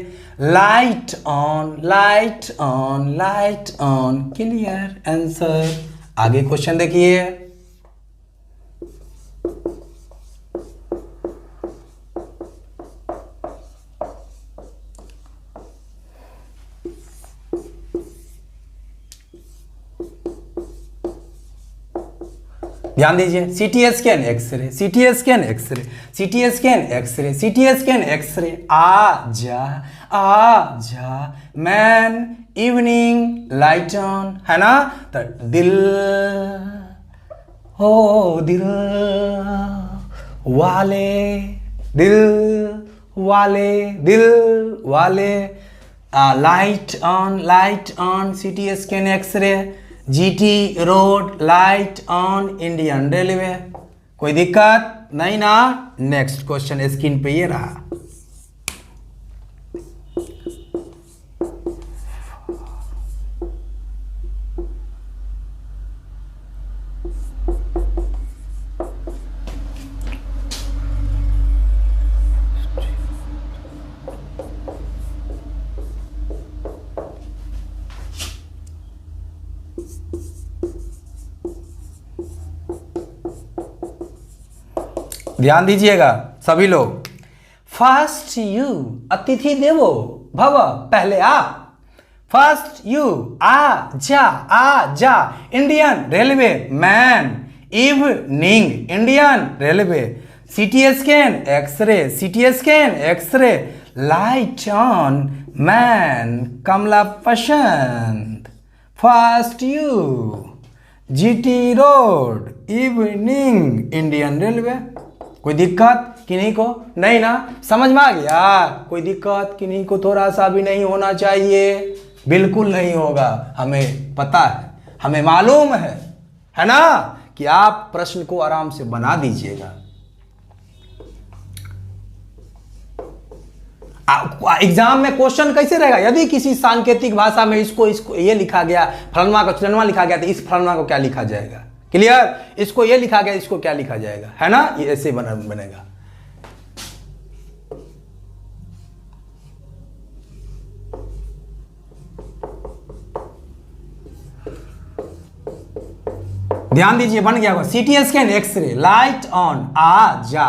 light on light on light on, clear answer. आगे question देखिए। ध्यान दीजिए, CT scan x ray, CT scan x ray, CT scan x ray, CT scan x ray, आजा आजा, मैन, इवनिंग, लाइट ऑन, है ना, तो दिल हो दिल वाले, दिल वाले, दिल वाले, light on, CT scan x-ray, GT road, light on, Indian railway, कोई दिक्कत नहीं ना। नेक्स्ट क्वेश्चन स्क्रीन पे ये रहा। ध्यान दीजिएगा सभी लोग। फर्स्ट यू, अतिथि देवो भव, पहले आप। फर्स्ट यू, आ जा, Indian railway, man, evening, Indian railway, CT scan x ray, CT scan x ray, light on, man, Kamla Pasand, first you, GT road, evening, Indian railway, कोई दिक्कत किन्हीं को नहीं ना, समझ में आ गया। कोई दिक्कत किन्हीं को थोड़ा सा भी नहीं होना चाहिए, बिल्कुल नहीं होगा, हमें पता है, हमें मालूम है ना, कि आप प्रश्न को आराम से बना दीजिएगा। एग्जाम में क्वेश्चन कैसे रहेगा, यदि किसी सांकेतिक भाषा में इसको ये लिखा गया, फलनवा को चलनवा लिखा गया, तो इस फलनवा को क्या लिखा जाएगा, क्लियर, इसको ये लिखा गया, इसको क्या लिखा जाएगा, है ना, ये ऐसे बनेगा। ध्यान दीजिए, बन गया होगा। CT scan x ray, light on, आ जा,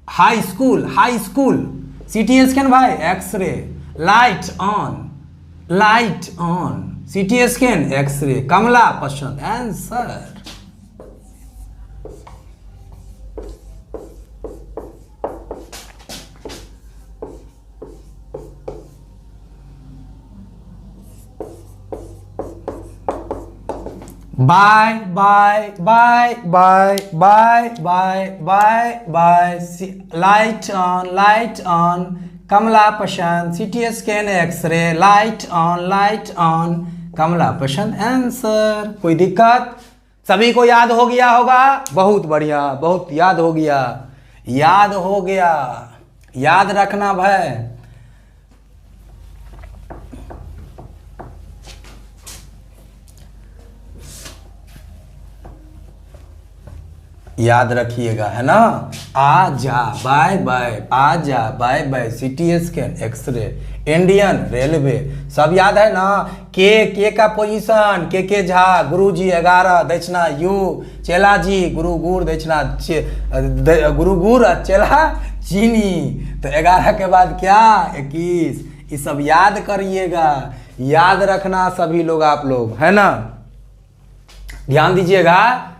high school, high school, CT scan भाई X-ray, light on, CT scan X-ray, Kamla Pasand, answer. Bye bye bye bye bye bye bye bye, light on, Kamla Pasand, CT scan x ray, light on, Kamla Pasand, answer. कोई दिक्कत? सभी को याद हो गया होगा? बहुत बढ़िया, बहुत याद हो गया, याद हो गया, याद रखना भाई। याद रखिएगा, है ना। आजा बाय बाय, आजा bye bye, CT scan x-ray, Indian railway, सब याद है ना। के का पोजीशन, के झा, गुरुजी 11, दक्षिणा यू, चेला जी, गुरु गुड़, दक्षिणा गुरु गुड़, चेला चीनी। तो 11 के बाद क्या? 21। ये सब याद करिएगा, याद रखना सभी लोग, आप लोग, है ना। ध्यान दीजिएगा,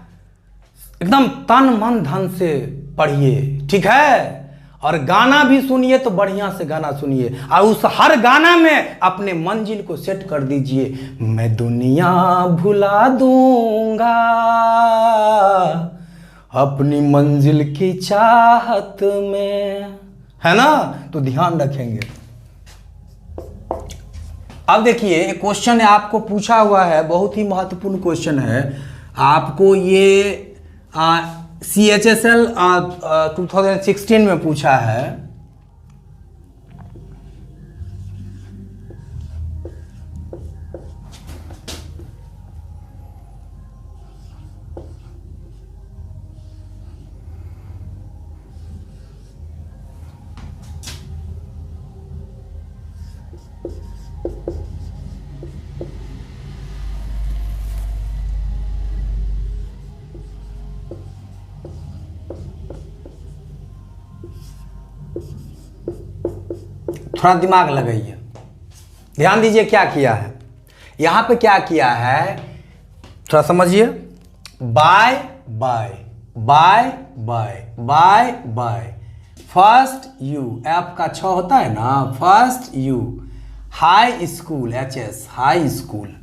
एकदम तन मन धन से पढ़िए, ठीक है। और गाना भी सुनिए तो बढ़िया से गाना सुनिए, और उस हर गाना में अपने मंजिल को सेट कर दीजिए। मैं दुनिया भुला दूंगा अपनी मंजिल की चाहत में, है ना। तो ध्यान रखेंगे। अब देखिए, एक क्वेश्चन आपको पूछा हुआ है, बहुत ही महत्वपूर्ण क्वेश्चन है। आपको ये CHSL 2016 में पूछा है। थोड़ा दिमाग लगाइए, ध्यान दीजिए क्या किया है यहां पे, क्या किया है थोड़ा समझिए। Bye bye bye bye bye bye, first you, F का 6 होता है ना, first you, high school, HS high school.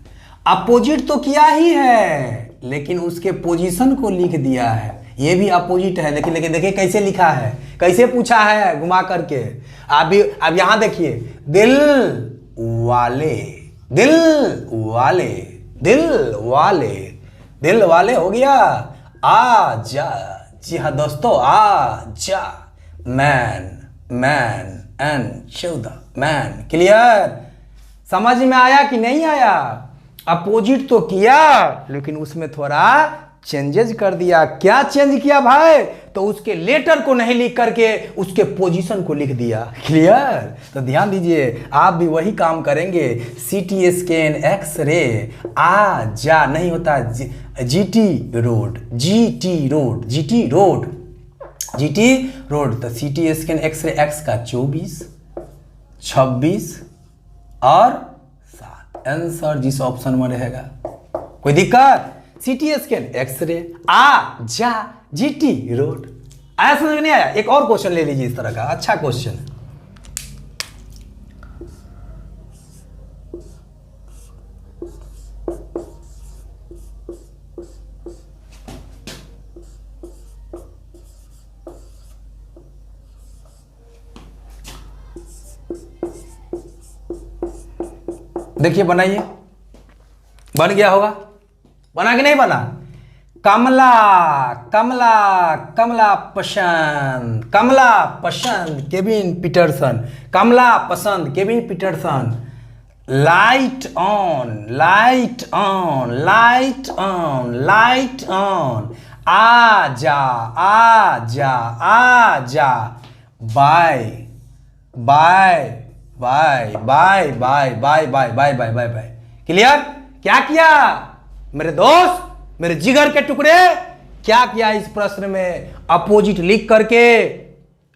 Opposite तो किया ही है, लेकिन उसके पोजीशन को लिख दिया है। ये भी अपोजिट है, लेकिन देखिए कैसे लिखा है, कैसे पूछा है घुमा करके। अब यहां देखिए, दिल वाले, दिल वाले, दिल वाले, दिल वाले हो गया। आजा, जी हाँ दोस्तों, आजा, man, man and 14 man. Clear? समझ में आया कि नहीं आया? अपोजिट तो किया, लेकिन उसमें थोड़ा चेंजेस कर दिया। क्या चेंज किया भाई? तो उसके लेटर को नहीं लिख करके उसके पोजीशन को लिख दिया। क्लियर? तो ध्यान दीजिए, आप भी वही काम करेंगे। CT स्कैन एक्सरे, आ जा नहीं होता, GT road, GT road, GT road, GT road. तो CT स्कैन एक्सरे एक्स का 24, 26 और 7, आंसर जिस ऑप्शन में रहेगा। कोई दिक्कत? CT स्कैन एक्सरे, आ जा, GT रोड। आया समझ में नहीं आया? एक और क्वेश्चन ले लीजिए इस तरह का, अच्छा क्वेश्चन। देखिए बनाइए, बन गया होगा, बना कि नहीं बना? कमला, कमला, कमला पसंद, कमला Pasand, Kevin Pietersen, Kamla Pasand, Kevin Pietersen. Light on, light on, light on, light on, आजा, आजा, आजा, bye bye bye bye bye bye bye bye bye bye bye. Clear? क्या किया मेरे दोस्त, मेरे जिगर के टुकड़े? क्या किया इस प्रश्न में? अपोजिट लिख करके,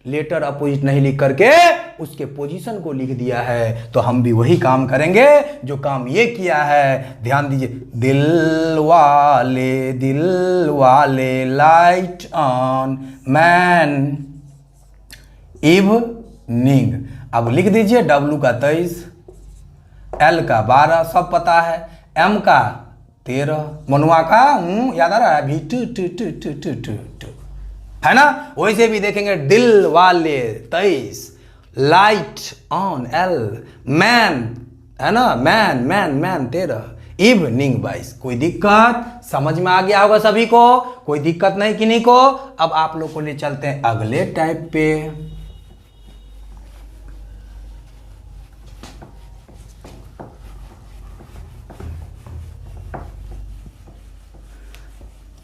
लेटर अपोजिट नहीं लिख करके उसके पोजीशन को लिख दिया है। तो हम भी वही काम करेंगे जो काम ये किया है। ध्यान दीजिए, दिल वाले, लाइट ऑन, मैन, इवनिंग। अब लिख दीजिए, W का 23, L का 12 सब पता है, M का 13, मनुआ का याद आ रहा है भी two two two two two two two, है ना। वैसे भी देखेंगे दिल वाले 23, लाइट ऑन L, मैन है ना, मैन मैन मैन 13, इवनिंग 22। कोई दिक्कत? समझ में आ गया होगा सभी को, कोई दिक्कत नहीं किन्हीं को। अब आप लोग को ले चलते हैं अगले टाइप पे।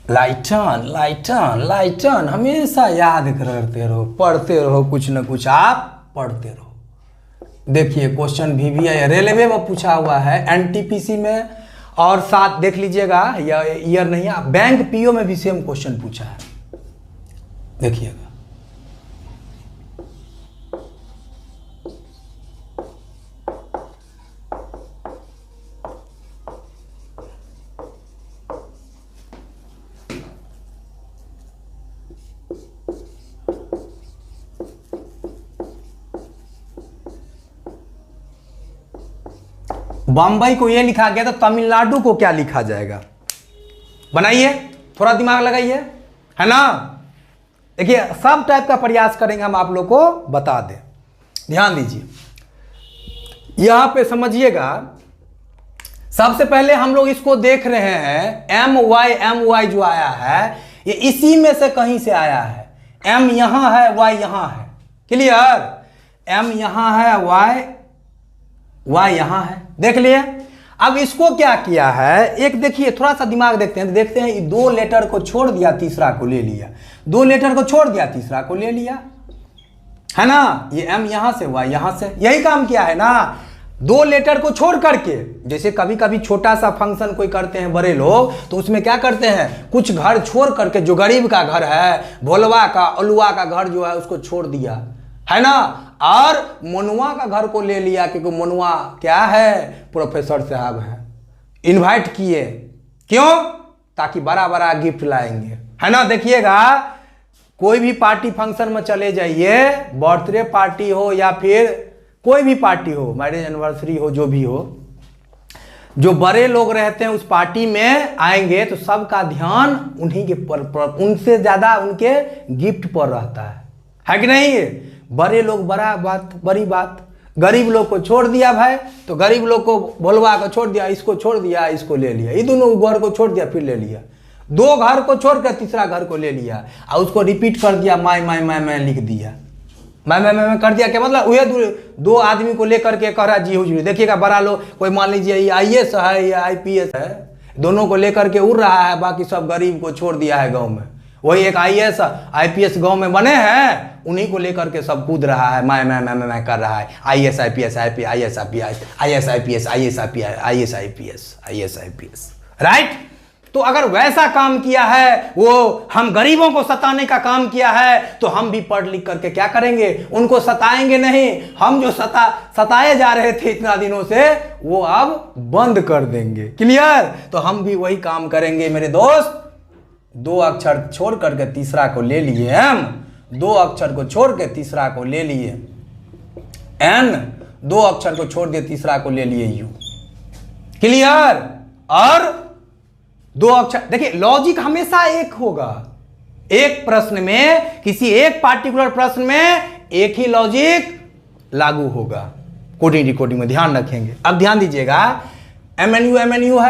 लाइटन लाइटन लाइटन हमेशा याद करते रहो, पढ़ते रहो, कुछ ना कुछ आप पढ़ते रहो। देखिए क्वेश्चन भी है, रेलवे में पूछा हुआ है, एनटीपीसी में, और साथ देख लीजिएगा ईयर नहीं है, बैंक पीओ में भी सेम क्वेश्चन पूछा है, देखिएगा। बम्बई को ये लिखा गया तो तमिलनाडु को क्या लिखा जाएगा? बनाइए, थोड़ा दिमाग लगाइए, है ना। देखिए सब टाइप का प्रयास करेंगे हम, आप लोग को बता दें। ध्यान दीजिए, यहां पे समझिएगा। सबसे पहले हम लोग इसको देख रहे हैं, एम वाई जो आया है ये इसी में से कहीं से आया है। एम यहां है, वाई यहां है, क्लियर। एम यहां है, वाई यहां है, देख लिए। अब इसको क्या किया है, एक देखिए, थोड़ा सा दिमाग देखते हैं, देखते हैं। 2 लेटर को छोड़ दिया, तीसरा को ले लिया, 2 लेटर को छोड़ दिया, तीसरा को ले लिया, है ना। ये एम यहां से, वाई यहां से, यही काम किया है ना। 2 लेटर को छोड़ करके, जैसे कभी कभी छोटा सा फंक्शन कोई करते हैं बड़े लोग, तो उसमें क्या करते हैं, कुछ घर छोड़ करके, जो गरीब का घर है, भोलवा का, अलुआ का घर जो है उसको छोड़ दिया, है ना। और मनुआ का घर को ले लिया, क्योंकि मनुआ क्या है, प्रोफेसर साहब है, इनवाइट किए, क्यों, ताकि बड़ा बड़ा गिफ्ट लाएंगे, है ना। देखिएगा, कोई भी पार्टी फंक्शन में चले जाइए, बर्थडे पार्टी हो या फिर कोई भी पार्टी हो, मैरिज एनिवर्सरी हो, जो भी हो, जो बड़े लोग रहते हैं उस पार्टी में आएंगे तो सबका ध्यान उन्हीं के पर उनसे ज्यादा उनके गिफ्ट पर रहता है कि नहीं। बड़े लोग बड़ी बात, गरीब लोग को छोड़ दिया भाई, तो गरीब लोग को, भोलवा को छोड़ दिया, इसको छोड़ दिया, इसको ले लिया, ये दोनों घर को छोड़ दिया, फिर ले लिया, 2 घर को छोड़ कर तीसरा घर को ले लिया, और उसको रिपीट कर दिया, मैं लिख दिया, मैं कर दिया। क्या मतलब, वही 2 आदमी को लेकर के कह रहा जी हुजूरी। देखिएगा बड़ा लोग, कोई मान लीजिए ये IAS है या IPS है, दोनों को लेकर के उड़ रहा है, बाकी सब गरीब को छोड़ दिया है गाँव में। वही एक IAS IPS गांव में बने हैं, उन्हीं को लेकर के सब कूद रहा है, मैं कर रहा है, IAS IPS, राइट। तो अगर वैसा काम किया है, वो हम गरीबों को सताने का काम किया है, तो हम भी पढ़ लिख करके क्या करेंगे, उनको सताएंगे नहीं। हम जो सताए जा रहे थे इतना दिनों से, वो अब बंद कर देंगे, क्लियर। तो हम भी वही काम करेंगे मेरे दोस्त। 2 अक्षर छोड़ करके तीसरा को ले लिए एम, 2 अक्षर को छोड़ के तीसरा को ले लिए एन, 2 अक्षर को छोड़ दिए, तीसरा को ले लिए यू, क्लियर। और 2 अक्षर, देखिए लॉजिक हमेशा एक होगा, एक प्रश्न में, किसी एक पार्टिकुलर प्रश्न में एक ही लॉजिक लागू होगा, कोडिंग डिकोडिंग में ध्यान रखेंगे। अब ध्यान दीजिएगा, MNU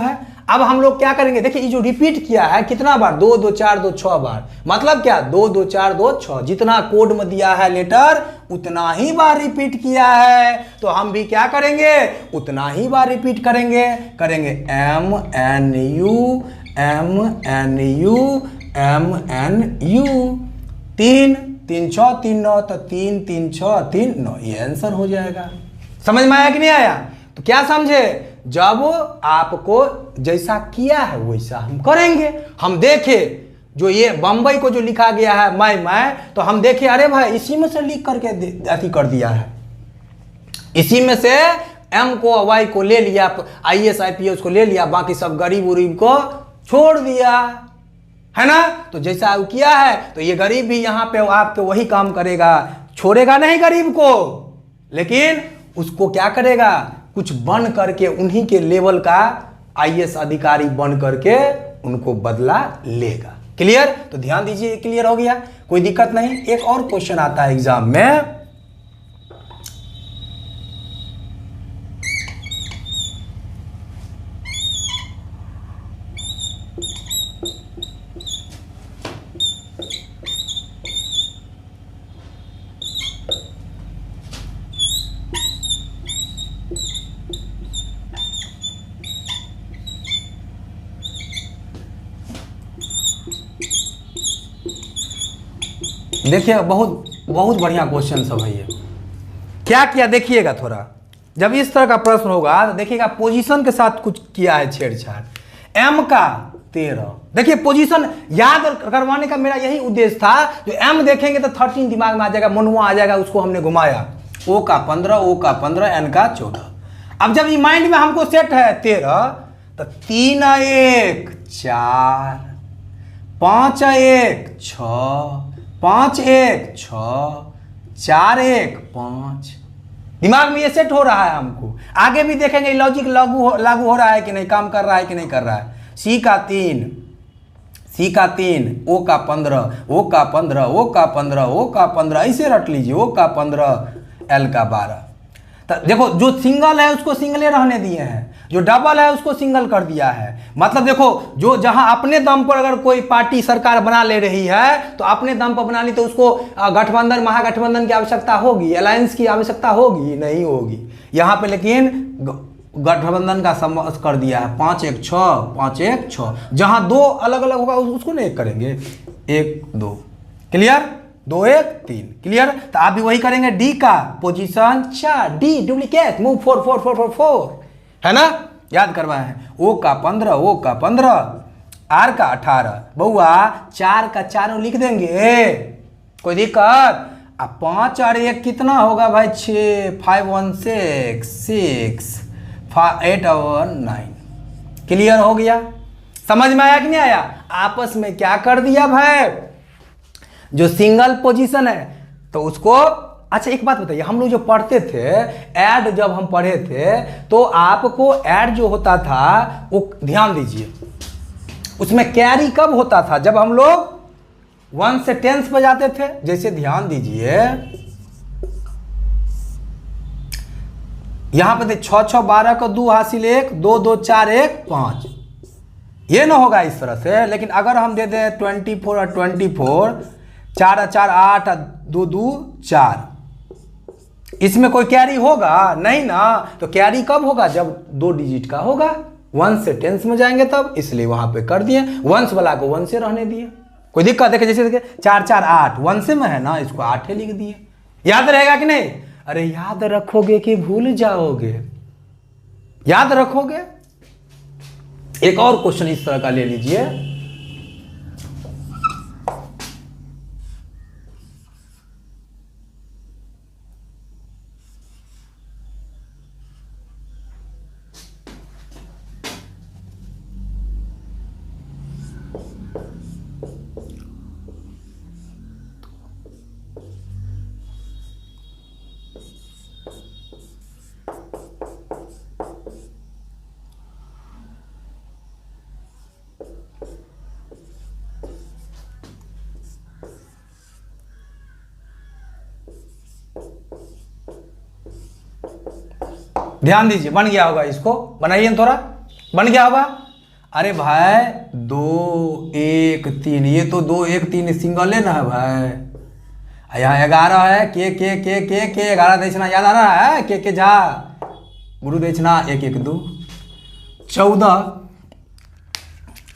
है। अब हम लोग क्या करेंगे, देखिए ये जो रिपीट किया है कितना बार, 2 2 4 2 6 बार, मतलब क्या, 2 2 4 2 6, जितना कोड में दिया है लेटर उतना ही बार रिपीट किया है, तो हम भी क्या करेंगे, उतना ही बार रिपीट करेंगे MNU 3 3 6 3 9, तो 3 3 6 3 9, ये आंसर हो जाएगा। समझ में आया कि नहीं आया? तो क्या समझे, जब आपको जैसा किया है वैसा हम करेंगे। हम देखे जो ये बंबई को जो लिखा गया है मैं, तो हम देखे, अरे भाई इसी में से लिख करके अति कर दिया है, इसी में से M को Y को ले लिया, IAS IPS को ले लिया, बाकी सब गरीब उरीब को छोड़ दिया, है ना। तो जैसा किया है, तो ये गरीब भी यहाँ पे आपके वही काम करेगा, छोड़ेगा नहीं गरीब को, लेकिन उसको क्या करेगा, कुछ बन करके उन्हीं के लेवल का आईएएस अधिकारी बन करके उनको बदला लेगा। क्लियर? तो ध्यान दीजिए, क्लियर हो गया, कोई दिक्कत नहीं। एक और क्वेश्चन आता है एग्जाम में, देखिए बहुत बहुत बढ़िया क्वेश्चन सब है ये। क्या किया देखिएगा थोड़ा, जब इस तरह का प्रश्न होगा तो देखिएगा पोजीशन के साथ कुछ किया है छेड़छाड़। एम का 13, देखिए पोजीशन याद करवाने का मेरा यही उद्देश्य था। जो एम देखेंगे तो 13 दिमाग में आ जाएगा, मनुआ आ जाएगा, उसको हमने घुमाया। ओ का 15, ओ का 15, एन का 14। अब जब ये माइंड में हमको सेट है 13, तो 3 1 4, 5 1 6, 5 1 6, 4 1 5, दिमाग में ये सेट हो रहा है हमको। आगे भी देखेंगे लॉजिक लागू हो रहा है कि नहीं, काम कर रहा है कि नहीं कर रहा है। सी का 3, सी का 3, ओ का 15, ओ का 15, ओ का 15, ओ का 15, ऐसे रट लीजिए, ओ का 15, एल का 12। तो देखो जो सिंगल है उसको सिंगले रहने दिए हैं, जो डबल है उसको सिंगल कर दिया है। मतलब देखो जो जहां अपने दम पर अगर कोई पार्टी सरकार बना ले रही है तो अपने दम पर बना ली, तो उसको गठबंधन महागठबंधन की आवश्यकता होगी, अलायंस की आवश्यकता होगी नहीं होगी यहाँ पे। लेकिन गठबंधन का समझ कर दिया है, 5 1 6, 5 1 6। जहां दो अलग अलग होगा उसको नहीं करेंगे, 1 2। क्लियर? 2 1 3। क्लियर? तो आप भी वही करेंगे। डी का पोजीशन 4, डी डुप्लीकेट, मूव 4 4 4 4 4, है ना, याद करवाए हैं। ओ का 15, ओ का 15, आर का 18। बउआ 4 का 4 लिख देंगे, कोई दिक्कत? अब 5 और 1 कितना होगा भाई? 6, 5 1 6, 6 8 और 9। क्लियर हो गया? समझ में आया कि नहीं आया? आपस में क्या कर दिया भाई, जो सिंगल पोजीशन है तो उसको। अच्छा एक बात बताइए, हम लोग जो पढ़ते थे ऐड, जब हम पढ़े थे तो आपको ऐड जो होता था वो ध्यान दीजिए, उसमें कैरी कब होता था? जब हम लोग 1 से 10 पे जाते थे। जैसे ध्यान दीजिए यहां पे 6 6 12 को 2 हासिल 1, 2 2 4 1 5, ये ना होगा इस तरह से। लेकिन अगर हम दे दें 24 और 24, 4 4 8, 2 2 4, इसमें कोई कैरी होगा नहीं ना। तो कैरी कब होगा? जब 2 डिजिट का होगा, 1 से 10 में जाएंगे तब, इसलिए वहां पे कर दिए। 1 वाला को 1 से रहने दिए, कोई दिक्कत? देखे जैसे देखे 4 4 8, 1 से में है ना, इसको 8 लिख दिए। याद रहेगा कि नहीं? अरे याद रखोगे कि भूल जाओगे? याद रखोगे। एक और क्वेश्चन इस तरह का ले लीजिए, ध्यान दीजिए। बन गया होगा, इसको बनाइए थोड़ा, बन गया होगा। अरे भाई 2 1 3, ये तो 2 1 3 सिंगल है ना भाई। यहाँ 11 है, के 11 देचना याद आ रहा है? के झा गुरु देचना 1 1 2, 14,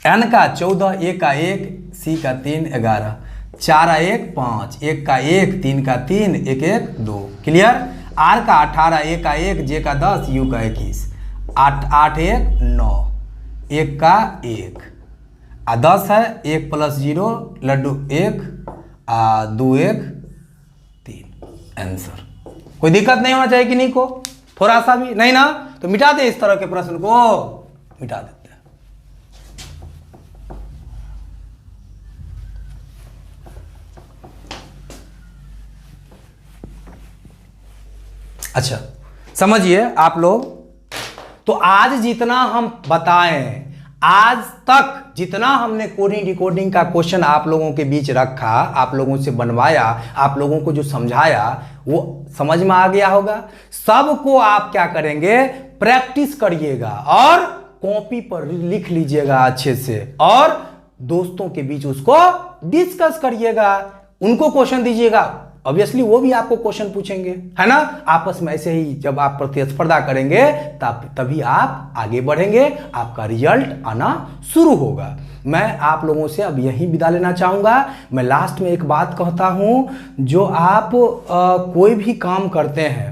एन का 14, ए का 1, सी का 3 11, 4 1 5, 1 का 1, 3 का 3, 1 1 2। क्लियर? आर का 18, ए का 1, जे का 10, यू का 21, 8 8 1 9, 1 का 1 आ 10 है, 1 + 0 लड्डू 1 आ 2 1 3। आंसर। कोई दिक्कत नहीं होना चाहिए कि नहीं को, थोड़ा सा भी नहीं ना, तो मिटा दे इस तरह के प्रश्न को, मिटा देते हैं। अच्छा समझिए आप लोग, तो आज जितना हम बताएं, आज तक जितना हमने कोडिंग डिकोडिंग का क्वेश्चन आप लोगों के बीच रखा, आप लोगों से बनवाया, आप लोगों को जो समझाया वो समझ में आ गया होगा। सबको आप क्या करेंगे, प्रैक्टिस करिएगा और कॉपी पर लिख लीजिएगा अच्छे से, और दोस्तों के बीच उसको डिस्कस करिएगा, उनको क्वेश्चन दीजिएगा। ऑब्वियसली वो भी आपको क्वेश्चन पूछेंगे, है ना। आपस में ऐसे ही जब आप प्रतिस्पर्धा करेंगे तभी आप आगे बढ़ेंगे, आपका रिजल्ट आना शुरू होगा। मैं आप लोगों से अब यही विदा लेना चाहूँगा। मैं लास्ट में एक बात कहता हूँ, जो आप कोई भी काम करते हैं,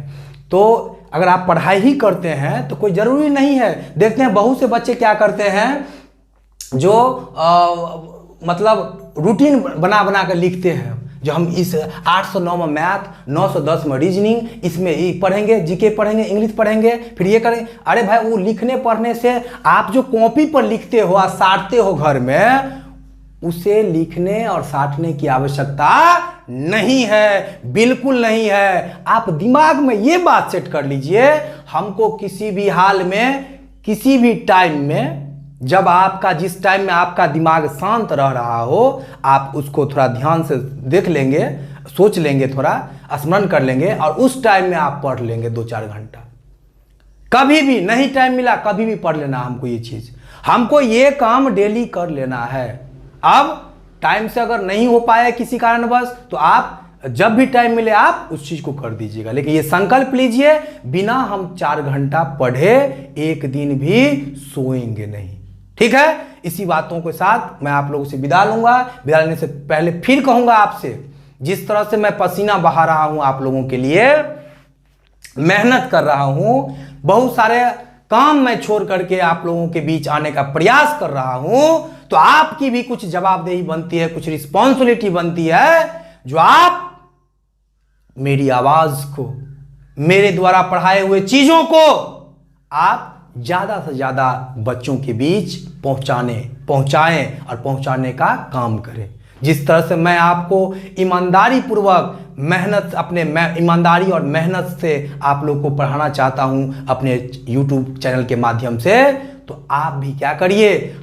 तो अगर आप पढ़ाई ही करते हैं तो कोई ज़रूरी नहीं है। देखते हैं बहुत से बच्चे क्या करते हैं, जो मतलब रूटीन बना बना कर लिखते हैं, जो हम इस 809 में मैथ, 910 में रीजनिंग, इसमें पढ़ेंगे, जीके पढ़ेंगे, इंग्लिश पढ़ेंगे, फिर ये करेंगे। अरे भाई, वो लिखने पढ़ने से आप जो कॉपी पर लिखते हो और साटते हो घर में, उसे लिखने और साटने की आवश्यकता नहीं है, बिल्कुल नहीं है। आप दिमाग में ये बात सेट कर लीजिए, हमको किसी भी हाल में, किसी भी टाइम में, जब आपका जिस टाइम में आपका दिमाग शांत रह रहा हो, आप उसको थोड़ा ध्यान से देख लेंगे, सोच लेंगे, थोड़ा स्मरण कर लेंगे, और उस टाइम में आप पढ़ लेंगे 2-4 घंटा। कभी भी नहीं टाइम मिला, कभी भी पढ़ लेना। हमको ये चीज, हमको ये काम डेली कर लेना है। अब टाइम से अगर नहीं हो पाया किसी कारणवश, तो आप जब भी टाइम मिले आप उस चीज को कर दीजिएगा। लेकिन ये संकल्प लीजिए, बिना हम 4 घंटा पढ़े एक दिन भी सोएंगे नहीं। ठीक है, इसी बातों के साथ मैं आप लोगों से विदा लूंगा। विदा लेने से पहले फिर कहूंगा आपसे, जिस तरह से मैं पसीना बहा रहा हूं आप लोगों के लिए, मेहनत कर रहा हूं, बहुत सारे काम मैं छोड़ करके आप लोगों के बीच आने का प्रयास कर रहा हूं, तो आपकी भी कुछ जवाबदेही बनती है, कुछ रिस्पॉन्सिबिलिटी बनती है, जो आप मेरी आवाज को, मेरे द्वारा पढ़ाए हुए चीजों को आप ज्यादा से ज्यादा बच्चों के बीच पहुंचाएं और पहुंचाने का काम करें। जिस तरह से मैं आपको ईमानदारी पूर्वक मेहनत, अपने ईमानदारी और मेहनत से आप लोग को पढ़ाना चाहता हूं अपने YouTube चैनल के माध्यम से, तो आप भी क्या करिए,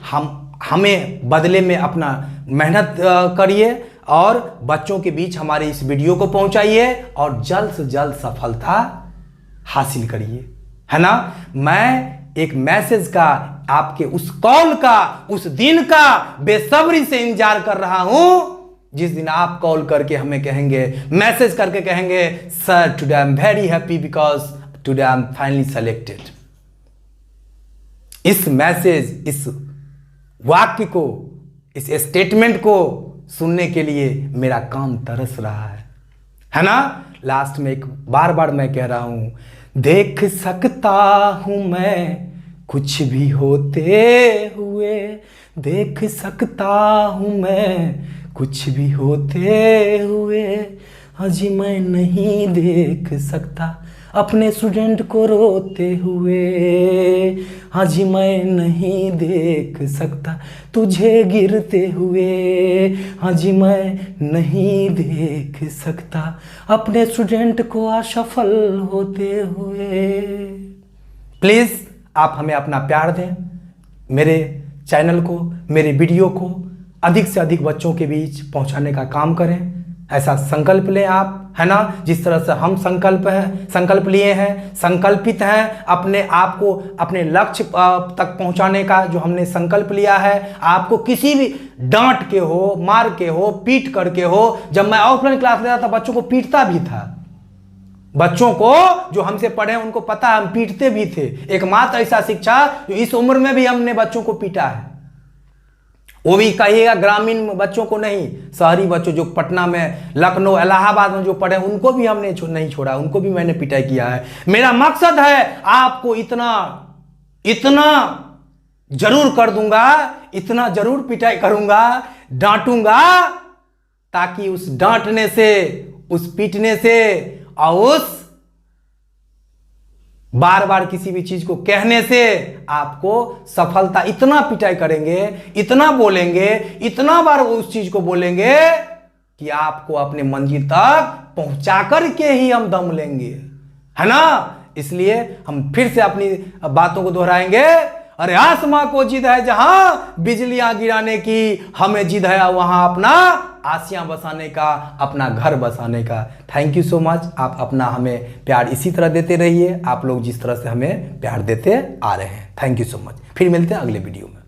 हमें बदले में अपना मेहनत करिए और बच्चों के बीच हमारे इस वीडियो को पहुंचाइए और जल्द से जल्द सफलता हासिल करिए, है ना। मैं एक मैसेज का, आपके उस कॉल का, उस दिन का बेसब्री से इंतजार कर रहा हूं, जिस दिन आप कॉल करके हमें कहेंगे, मैसेज करके कहेंगे, sir today I am very happy because today I am finally selected. इस मैसेज, इस वाक्य को, इस स्टेटमेंट को सुनने के लिए मेरा काम तरस रहा है ना। लास्ट में एक बार मैं कह रहा हूं, देख सकता हूं मैं कुछ भी होते हुए, देख सकता हूं मैं कुछ भी होते हुए, अजी मैं नहीं देख सकता अपने स्टूडेंट को रोते हुए, अजी मैं नहीं देख सकता तुझे गिरते हुए, अजी मैं नहीं देख सकता अपने स्टूडेंट को असफल होते हुए। प्लीज आप हमें अपना प्यार दें, मेरे चैनल को, मेरे वीडियो को अधिक से अधिक बच्चों के बीच पहुंचाने का काम करें। ऐसा संकल्प लें आप, है ना। जिस तरह से हम संकल्प लिए हैं, संकल्पित हैं अपने आप को अपने लक्ष्य तक पहुंचाने का, जो हमने संकल्प लिया है। आपको किसी भी डांट के हो, मार के हो, पीट करके हो, जब मैं ऑफलाइन क्लास लेता था बच्चों को पीटता भी था। बच्चों को जो हमसे पढ़े उनको पता है, हम पीटते भी थे। एकमात्र ऐसा शिक्षा जो इस उम्र में भी हमने बच्चों को पीटा है, वो भी कहिएगा ग्रामीण बच्चों को नहीं, शहरी बच्चों जो पटना में, लखनऊ, इलाहाबाद में जो पढ़े उनको भी हमने नहीं छोड़ा, उनको भी मैंने पिटाई किया है। मेरा मकसद है आपको इतना जरूर कर दूंगा, इतना जरूर पिटाई करूंगा, डांटूंगा, ताकि उस डांटने से, उस पीटने से और उस बार बार किसी भी चीज को कहने से आपको सफलता, इतना पिटाई करेंगे, इतना बोलेंगे, इतना बार उस चीज को बोलेंगे कि आपको अपने मंजिल तक पहुंचा करके ही हम दम लेंगे, है ना। इसलिए हम फिर से अपनी बातों को दोहराएंगे। अरे आसमां को जिद है जहां बिजलियां गिराने की, हमें जिद है वहां अपना आसियां बसाने का, अपना घर बसाने का। Thank you so much. आप अपना हमें प्यार इसी तरह देते रहिए, आप लोग जिस तरह से हमें प्यार देते आ रहे हैं। Thank you so much. फिर मिलते हैं अगले वीडियो में।